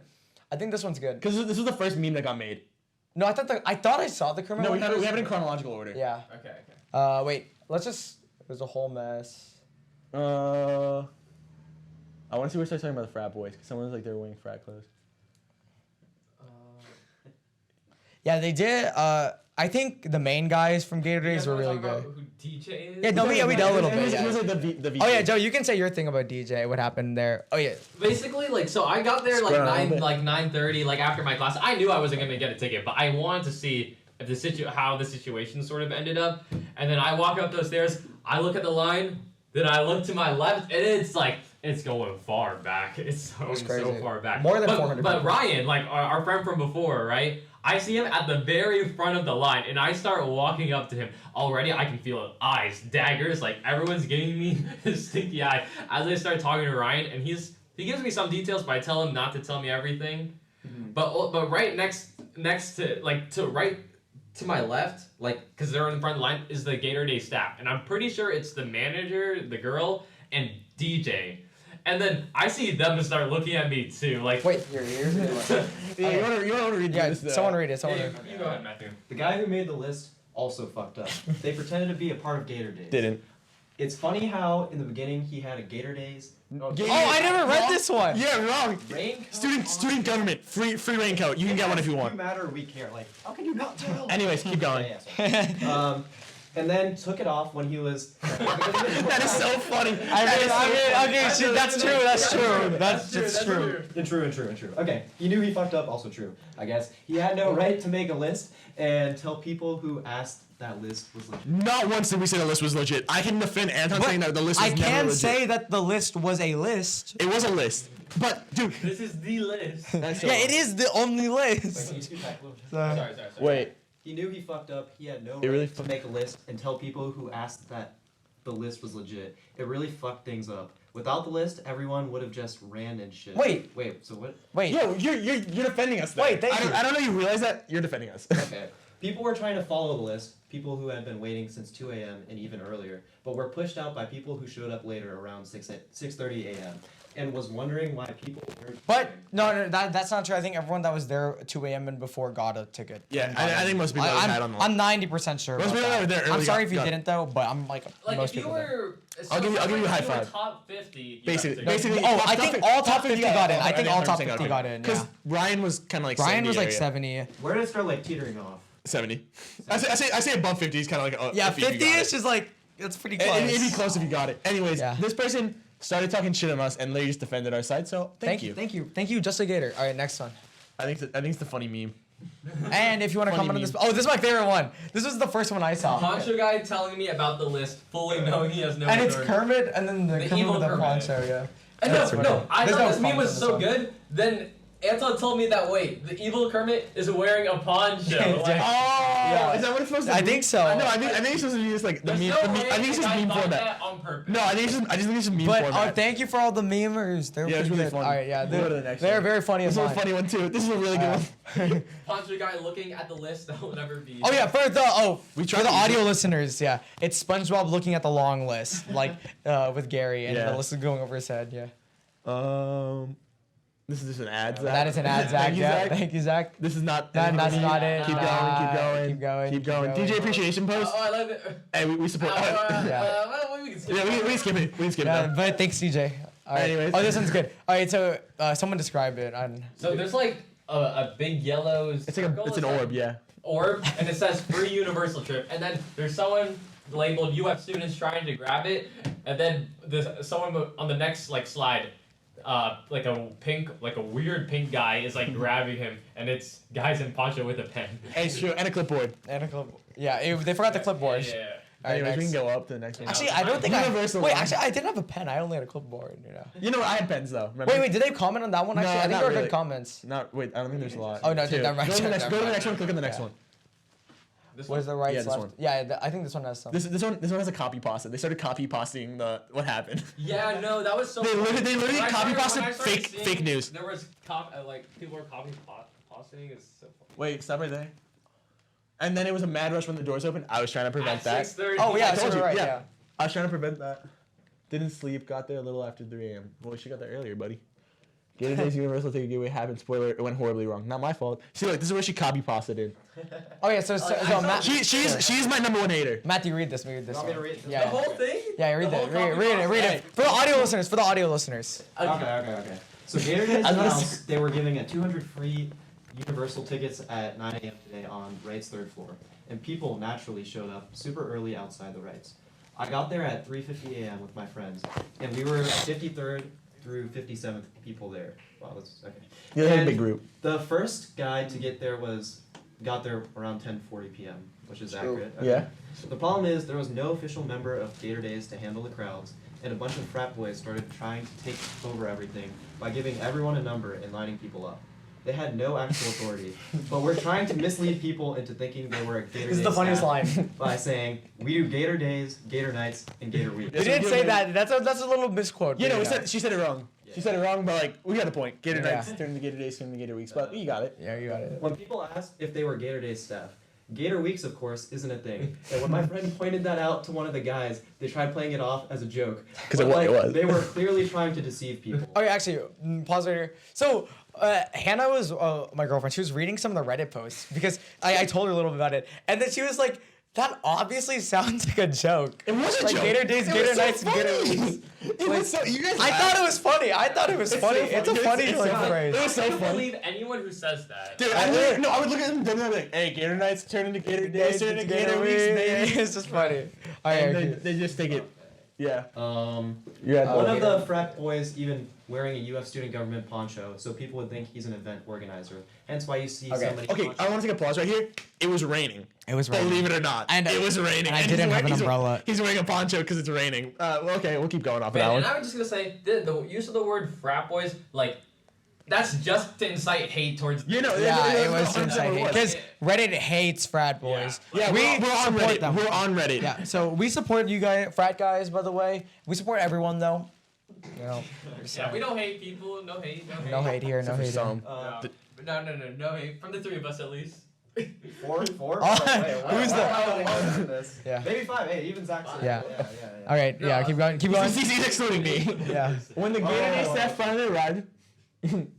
I think this one's good. Because this was the first meme that got made. No, I thought I saw the criminal. No, we one have it first. in chronological order. Yeah. Okay. Wait. Let's just. There's a whole mess. I want to see where we start talking about the frat boys, because someone's like they were wearing frat clothes. Yeah, they did. I think the main guys from Gator Days were really good. Who DJ is? Yeah, no, we did a little bit. It was Yeah. like the VP. Oh yeah, Joe, you can say your thing about DJ. What happened there? Oh yeah. Basically, like, so I got there like Scroll a little bit. 9:30, like after my class. I knew I wasn't gonna get a ticket, but I wanted to see if how the situation sort of ended up. And then I walk up those stairs. I look at the line. Then I look to my left, and it's like it's going far back. It's going so crazy. far back. More than but, 400 But people. Ryan, like our friend from before, right? I see him at the very front of the line, and I start walking up to him. Already, I can feel eyes, daggers, like everyone's giving me his stinky eye as I start talking to Ryan, and he gives me some details, but I tell him not to tell me everything. Mm-hmm. But right next to my left, like, because they're in front of the line, is the Gator Day staff, and I'm pretty sure it's the manager, the girl, and DJ. And then I see them start looking at me too, like. Wait, your ears. Yeah, you want to read Yeah, this? someone read it. Someone Hey, read it. you go ahead, Matthew. The guy who made the list also fucked up. They pretended to be a part of Gator Days. Didn't. It's funny how in the beginning he had a Gator Days. Oh, I never read this one. Yeah, wrong. Raincoat? Student government, free raincoat. You can get one if you We want. matter, we care. Like, how can you not tell? Anyways, keep going. Yeah, sorry. And then took it off when he was. That is so funny. Okay, shit, that's true. That's true. That's true. True. Okay, he knew he fucked up. Also true, I guess. He had no right to make a list and tell people who asked that list was legit. Not once did we say the list was legit. I can defend Anton saying that the list was I never can legit. say that the list was a list. It was a list. But, dude. This is the list. That's so Yeah, it is the only Wait, list. can you scoot back a little bit? Sorry. Wait. He knew he fucked up. He had no It really right to make a list and tell people who asked that the list was legit. It really fucked things up. Without the list, everyone would have just ran and shit. Wait. So what? Wait. Yo, you're defending us. There. Wait, thank you. I don't know you realize that you're defending us. Okay. People were trying to follow the list, people who had been waiting since 2 a.m. and even earlier, but were pushed out by people who showed up later around 6:30 a.m. and was wondering why people weren't. But no, that's not true. I think everyone that was there at 2 a.m. and before got a ticket. Yeah, I think most people that had on the I'm 90% sure. Most about people that were that. there I'm early sorry got- if you got- didn't though, but I'm like Like, most if you people. There. were. I'll give you a high if you were five. Top 50. you Basically, got to basically. Oh, I think all top 50 got in. I think all top 50 got in. Because Yeah. Ryan was kind of like Brian 70 was like area. 70. Where did it start like teetering off? 70. I say above 50 is kind of like Yeah, if you got 50ish it. is like that's pretty close. It'd be close if you got it. Anyways, Yeah. this person started talking shit on us and literally just defended our side. So thank you. Thank you, Just a Gator. All right, next one. I think it's the funny meme. And if you want to Funny comment on this, meme. this is my favorite one. This was the first one I saw. Poncho Guy telling me about the list, fully knowing he has no And it's authority. Kermit, and then the The Kermit evil with the Kermit. Poncho, yeah. And That's no, funny. I There's thought no this meme fun was in this so one. good. Then Anton told me that the evil Kermit is wearing a poncho. Like, Yeah. Is that what it's supposed to be? I think so. No, I think it's supposed to be just like the there's meme. no the meme way I think it's the just guy meme thought format. that on purpose. No, I just think it's just meme But format. thank you for all the memers. They're Yeah, it's pretty really good. funny. All right, yeah, We'll go to the next they're one. very funny This as is a mine. funny one too. This is a really good one. Poncho Guy looking at the list that will never be. Oh yeah, for We for tried the to- audio listeners, yeah, it's SpongeBob looking at the long list, like with Gary, and Yeah. the list is going over his head. Yeah, This is just an ad. Zach. that is an ad, Zach. Thank you, Yeah, Zach. thank you, Zach. This is not. That's anything. not it. Keep going. Keep going. Keep going. Keep going. DJ appreciation post. Oh, I love it. Hey, we support. Yeah. We can skip Yeah, it. we can skip it. We can skip Yeah, it. but thanks, CJ. All right. Anyways. Oh, this one's good. All right, so someone describe it. So there's like a big yellow. It's like it's an orb, yeah. Orb, and it says free universal trip, and then there's someone labeled UF students trying to grab it, and then there's someone on the next slide, like a weird pink guy is like grabbing him, and it's guys in poncho with a pen. Hey, it's true. And a clipboard. And a clip. Yeah, they forgot the clipboard. Yeah. All right, Anyways, we next. can go up to the next one. Actually, I don't think Universal Wait, one. actually, I didn't have a pen. I only had a clipboard. You know. You know what? I had pens though. Remember? Wait, did they comment on that one? No, Actually, I think not there were really. good comments. Wait, I don't think there's a lot. Oh, no, Two. never mind. Go to the next. Never Go to the mind. next one. Click on the next Yeah. one. This Where's the right, Yeah, this left? one. Yeah, I think this one has some. This one has a copy pasta. They started copy pasting what happened. Yeah, no, that was so. They literally When I copy started- when I pasted started fake seeing news. There was people were copy pasting. It's so funny. Wait, stop right there. And then it was a mad rush when the doors opened. I was trying to prevent At that. 6:30. Oh yeah, I told so you, right. yeah. Yeah. I was trying to prevent that. Didn't sleep. Got there a little after 3 a.m. Well, we should got there earlier, buddy. Gator Days Universal Ticket Giveaway happened. Spoiler: it went horribly wrong. Not my fault. See, like this is where she copy pasted in. Oh yeah, so Matt. She's my number one hater. Matthew, read this. Read this. You want me to one. read this? Yeah. The whole thing? Yeah, read The that. whole copy Read it. pasta? Read it. For the audio listeners. For the audio listeners. Okay. So Gator Days I was gonna announced they were giving 200 free Universal tickets at 9 a.m. today on Wright's third floor, and people naturally showed up super early outside the Wrights. I got there at 3:50 a.m. with my friends, and we were 53rd through 57th people there. Wow, that's okay. Yeah, they had a And big group. The first guy to get there got there around 10:40 p.m., which is accurate. Okay. Yeah. The problem is there was no official member of Gator Days to handle the crowds, and a bunch of frat boys started trying to take over everything by giving everyone a number and lining people up. They had no actual authority, but we're trying to mislead people into thinking they were a Gator This is Days the funniest staff line. by saying we do Gator Days, Gator Nights, and Gator Weeks. We didn't say that. That's a little misquote. You know, Yeah. she said it wrong. She said it wrong, but like we got the point. Gator Yeah. Nights turned into Gator Days, turned into Gator Weeks, but you got it. Yeah, you got it. When people asked if they were Gator Days staff, Gator Weeks, of course, isn't a thing. And when my friend pointed that out to one of the guys, they tried playing it off as a joke. 'Cause But, it was. They were clearly trying to deceive people. Okay, actually, pause right here. So, Hannah was my girlfriend. She was reading some of the Reddit posts because I told her a little bit about it, and then she was like, "That obviously sounds like a joke." It was a like joke. Gator Days, It Gator was so Nights, and Gator funny. Weeks. It was so. You guys. I thought it was funny. It's so funny. It's a funny. funny It's so like, funny. phrase. It was so I don't funny. believe anyone who says that. Dude, I would look at them and be like, "Hey, Gator Nights turn into Gator Days, turn into Gator Weeks, baby." It's just funny. All And right, they just take it. Yeah. One of the frat boys even wearing a UF student government poncho, so people would think he's an event organizer. Hence why you see so many Okay, ponchos. I want to take a pause right here. It was raining. It was raining. Believe it or not, And, it was raining. and I he's didn't have an he's umbrella. He's wearing a poncho because it's raining. Well, okay, we'll keep going off of that Man, one. and I was just gonna say the use of the word frat boys, like, that's just to incite hate towards. You know, Yeah, it was 100% insane what it because Reddit hates frat boys. Yeah, we we're on support Reddit. them. We're on Reddit. Yeah, so we support you guys, frat guys. By the way, we support everyone though. You know, Yeah, we don't hate people. No hate. No hate. no hate here, no Except for hate. some. No. No hate from the three of us at least. Four? Oh, Wait, what? who's the- How is this? Yeah. Maybe 5. Hey, even Zach said Yeah. it. All right, yeah, keep going, keep going. He's excluding me. Yeah, When the Gator Days Oh. staff finally arrived,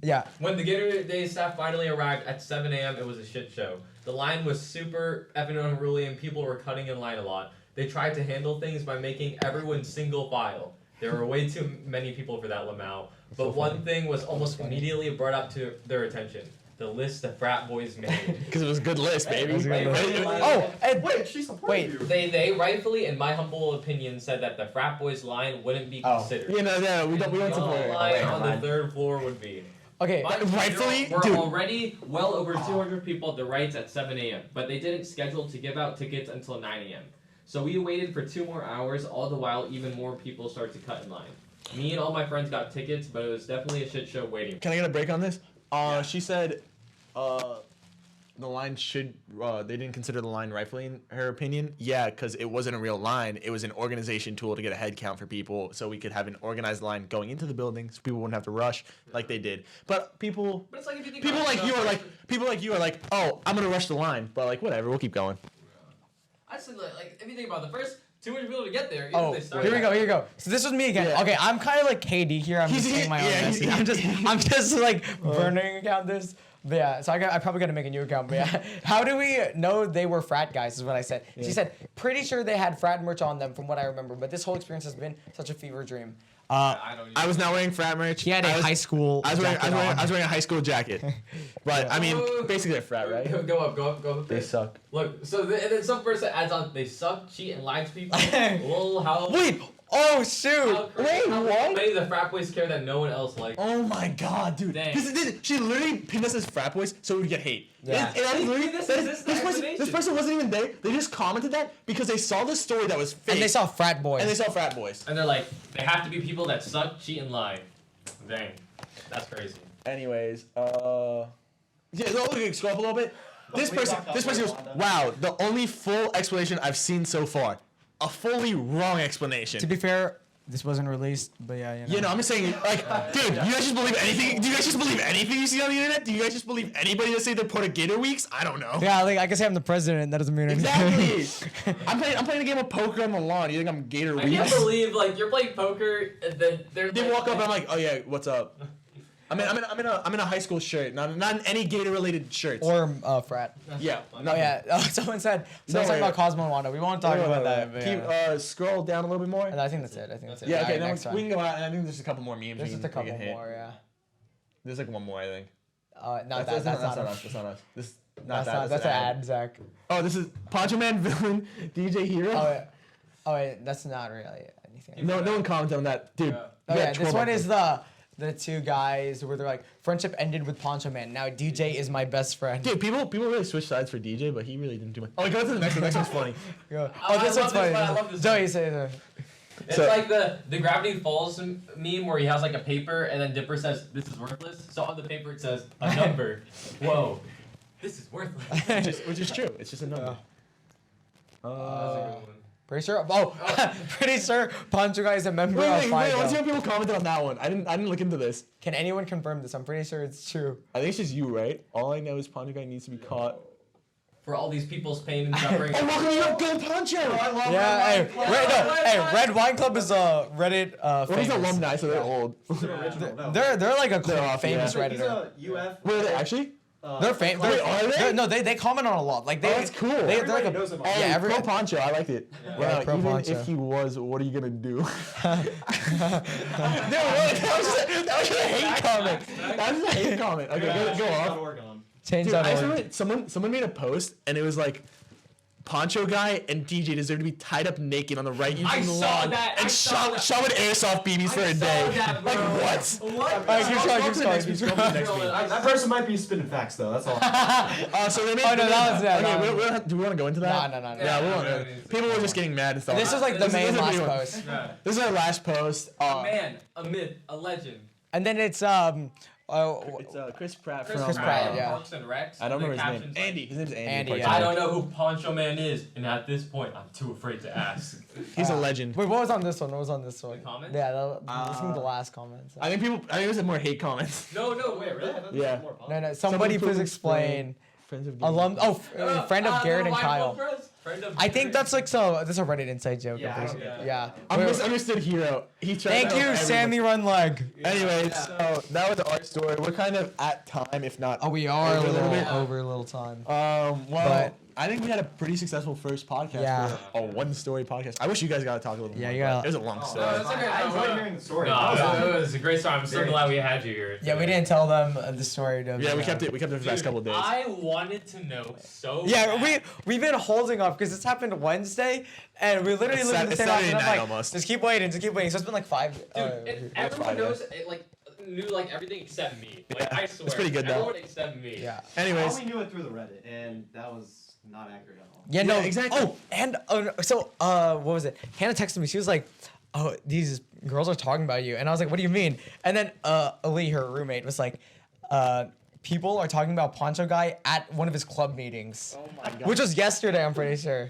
yeah. When the Gator Days staff finally arrived at 7 a.m., it was a shit show. The line was super effing unruly and people were cutting in line a lot. They tried to handle things by making everyone single file. There were way too many people for that Lamau. But one thing was almost immediately brought up to their attention. The list the frat boys made. because it was a good list, baby. was a good list. Oh, and Wait, she supported Wait. you. They rightfully, in my humble opinion, said that the frat boys line wouldn't be considered. You know, no, we don't The support only it. line on the third floor would be. okay, Mind you, rightfully, we're dude. already well over 200 people at the Rights at 7 a.m., but they didn't schedule to give out tickets until 9 a.m. So we waited for 2 more hours, all the while even more people started to cut in line. Me and all my friends got tickets, but it was definitely a shit show waiting. Can I get a break on this? She said, the line should. They didn't consider the line rightfully, in her opinion. Yeah, because it wasn't a real line. It was an organization tool to get a head count for people, so we could have an organized line going into the building, so people wouldn't have to rush like they did. But people, But it's like if you think people about like it, you so- are like people like you are like, oh, I'm gonna rush the line, but like whatever, we'll keep going. I said like if you think about it, the first 200 people to get there. Even Oh, if they started here we go. So this was me again. Yeah. Okay, I'm kind of like KD here. I'm He's- just saying my own yeah, message. he's- I'm just like burning account this. But yeah, so I probably gotta make a new account. But yeah, how do we know they were frat guys? Is what I said. She said pretty sure they had frat merch on them from what I remember. But this whole experience has been such a fever dream. I don't. I was not wearing frat merch. He had a I was- high school. I was wearing jacket on. a high school jacket, but I mean, Oh. basically a frat, right? Go up. They suck. Look, so and then some person adds on, they suck, cheat, and lie to people. Lol, how? Wait. Oh shoot. How wait, how what? many of the frat boys care that no one else likes? Oh my god, dude! Dang. She literally pinned us as frat boys so we would get hate. Yeah. And that is literally, This that is- is- this is the this explanation. person wasn't even there. They just commented that because they saw the story that was fake. And they saw frat boys. And they saw frat boys. And they're like, they have to be people that suck, cheat, and lie. Dang, that's crazy. Anyways, yeah, look, scroll up a little bit. This We person talked goes, about wow, the only full explanation I've seen so far. A fully wrong explanation. To be fair, this wasn't released, but yeah, you know. You know, I'm just saying, like, dude, you guys just believe anything? Do you guys just believe anything you see on the internet? Do you guys just believe anybody that say they're part of Gator Weeks? I don't know. Yeah, like I can say I'm the president. That doesn't mean anything. Exactly. I'm playing a game of poker on the lawn. You think I'm Gator I can't Weeks? believe like you're playing poker and then they're They like, walk up and I'm like, oh yeah, what's up? I'm in a high school shirt, not in any Gator related shirts. Or frat. yeah. Oh yeah. Someone said. Someone's talking worry. about Cosmo and Wanda. We won't talk about that. But Keep yeah. scroll down a little bit more. And I think that's it. I think that's it. Yeah, okay, Alright, then next we time. can go out, and I think there's a couple more memes. There's we just a can couple hit. more. Yeah. There's like one more, I think. No, that's not not us. That's not us. This That's that. not. That's an ad, Zach. Oh, this is Poncho Man villain DJ Hero. Oh wait. Oh wait. That's not really anything. No one commented on that, dude. Yeah. Oh you yeah. got This 12 one of is them. the two guys where they're like friendship ended with Poncho Man. Now DJ is my best friend. Dude, people really switch sides for DJ, but he really didn't do much. Oh, go to the next one. The next one's funny. Go. I Oh, this love one's this funny. one, I love this Joey, one. say it. It's So- like the Gravity Falls meme where he has like a paper and then Dipper says this is worthless. So on the paper it says a number. Whoa, this is worthless. which is true. It's just a number. That's a good one. Pretty sure. Oh, pretty sure Poncho Guy is a member Wait, of let's Fiasco. see what people commented on that one. I didn't look into this. Can anyone confirm this? I'm pretty sure it's true. I think it's just you, right? All I know is Poncho Guy needs to be caught. For all these people's pain and suffering. Oh, welcome you up, Go Poncho! Yeah, hey, Red Wine Club is a Reddit Well, he's famous. alumni, so they're old. He's an original. No. They're like a They're off, famous yeah. He's Redditor. a UF. Wait, are they actually? They're famous. Wait, are they? No, they comment on a lot. Like they. Oh, that's cool. They're like Everybody a, knows him. yeah, Pro everyone. Poncho, I liked it. Yeah. Wow, Yeah, Pro even Poncho. if he was, what are you gonna do? No, that was just a hate comment. That was a hate comment. Okay, go off. Oregon. Change Dude, I that. remember someone made a post and it was like, Poncho Guy and DJ deserve to be tied up naked on the right I using the saw lawn that, I and saw that. shot with airsoft BBs for a day. That, Like bro. what? What? Alright, keep going, keep going, keep Scroll to the next meme. That person might be spinning facts though. That's all. So they made. Oh, no, they that made- was- yeah, Okay, that we was- don't have, do we want to go into that? No. Yeah, we No, won't. no, no, People were just getting mad and stuff. This is like the This main a last video. post, Yeah. This is our last post. A man, a myth, a legend. and then it's It's Chris Pratt from. Chris Pratt, yeah. Parks and Recs. I don't and the remember his name. caption's like, Andy. His name's Andy. Andy, Parks yeah. I and don't know who Poncho Man is, and at this point, I'm too afraid to ask. Rec. He's a legend. Wait, what was on this one? What was on this one? The comments? Yeah, this one's the last comment. I think it was more hate comments. No, wait, really? Yeah. No, somebody please explain. Friends of Friend of Garrett and Kyle. Friend of I think that's like that's a Reddit inside joke. Yeah, I'm pretty I sure. don't Yeah. I'm Wait, misunderstood hero. He tried Thank to you, help Sammy everyone. Runleg. Anyways, Yeah. so that was our story. We're kind of at time, if not. Oh, we are a Over a little little bit. over a little time. Well, But- I think we had a pretty successful first podcast Yeah. for a one-story podcast. I wish you guys got to talk a little Yeah, more. you but gotta- It was a long story. No, it's okay. I enjoyed hearing the story. No, That was awesome. it was a great story. I'm so Very glad we had you here. Yeah, we today. didn't tell them the story. Yeah, we kept it for the past couple of days. I wanted to know so Yeah, bad. we've been holding off because this happened Wednesday, and we literally It's looked at the Sat- same it's option. I'm Saturday like, night almost. just keep waiting. So it's been like 5. Dude, It's everyone Friday. knows, knew like everything except me. Like Yeah, I it's swear, pretty good, though. everyone except me. yeah. Anyways, I only knew it through the Reddit, and that was not accurate at all. Yeah, no, Yeah, exactly. Oh, and what was it? Hannah texted me. She was like, "Oh, these girls are talking about you," and I was like, "What do you mean?" And then Ali, her roommate, was like, people are talking about Poncho Guy at one of his club meetings, Oh my god. which was yesterday, I'm pretty sure.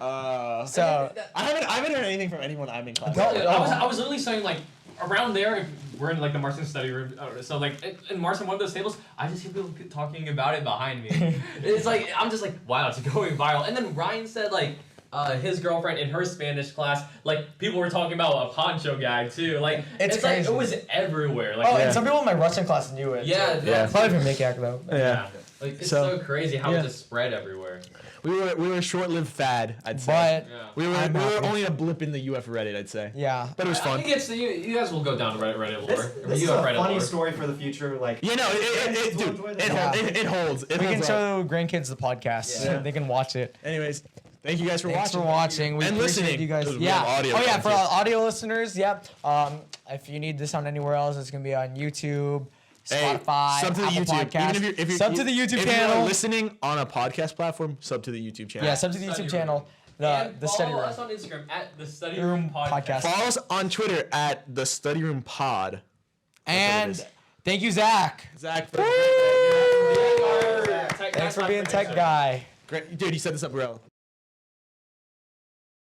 So I haven't heard anything from anyone I'm in class. No, with. I was literally saying like around there. We're in like the Marston study room, so like in Marston, one of those tables, I just hear people talking about it behind me. It's like I'm just like, wow, it's going viral. And then Ryan said like his girlfriend in her Spanish class, like people were talking about a Poncho Guy too. Like It's like crazy. it was everywhere. Like and some people in my Russian class knew it. yeah, Yeah. Probably from Mikiak though. Yeah. like it's So, so crazy how yeah. it just spread everywhere. We were a short-lived fad, I'd say. But Yeah. we were I'm happy. only a blip in the UF Reddit, I'd say. yeah. But it was I fun. think it's you guys will go down to Reddit lore. This is a funny story for the future. Like, Yeah, no, Kids will dude, enjoy it, this. it holds. It We can holds up. show grandkids the podcast. Yeah. They can watch it. Anyways, thank you guys for Thanks watching. for watching. We And appreciate listening. you guys. 'Cause we Yeah. have audio Oh yeah, now, for too. our audio listeners, yep. If you need this on anywhere else, it's gonna be on YouTube, Spotify, sub to the Apple YouTube. Podcast. Even if you're Sub to the YouTube if channel. you're listening on a podcast platform, sub to the YouTube channel. Yeah, sub to the Study YouTube room. channel. And The follow study room. us on Instagram at the Study Room Room Podcast. Follow us on Twitter at the Study Room Pod. And is. thank you, Zach. Zach, Thanks for being tech guy. great, dude. You set this up well.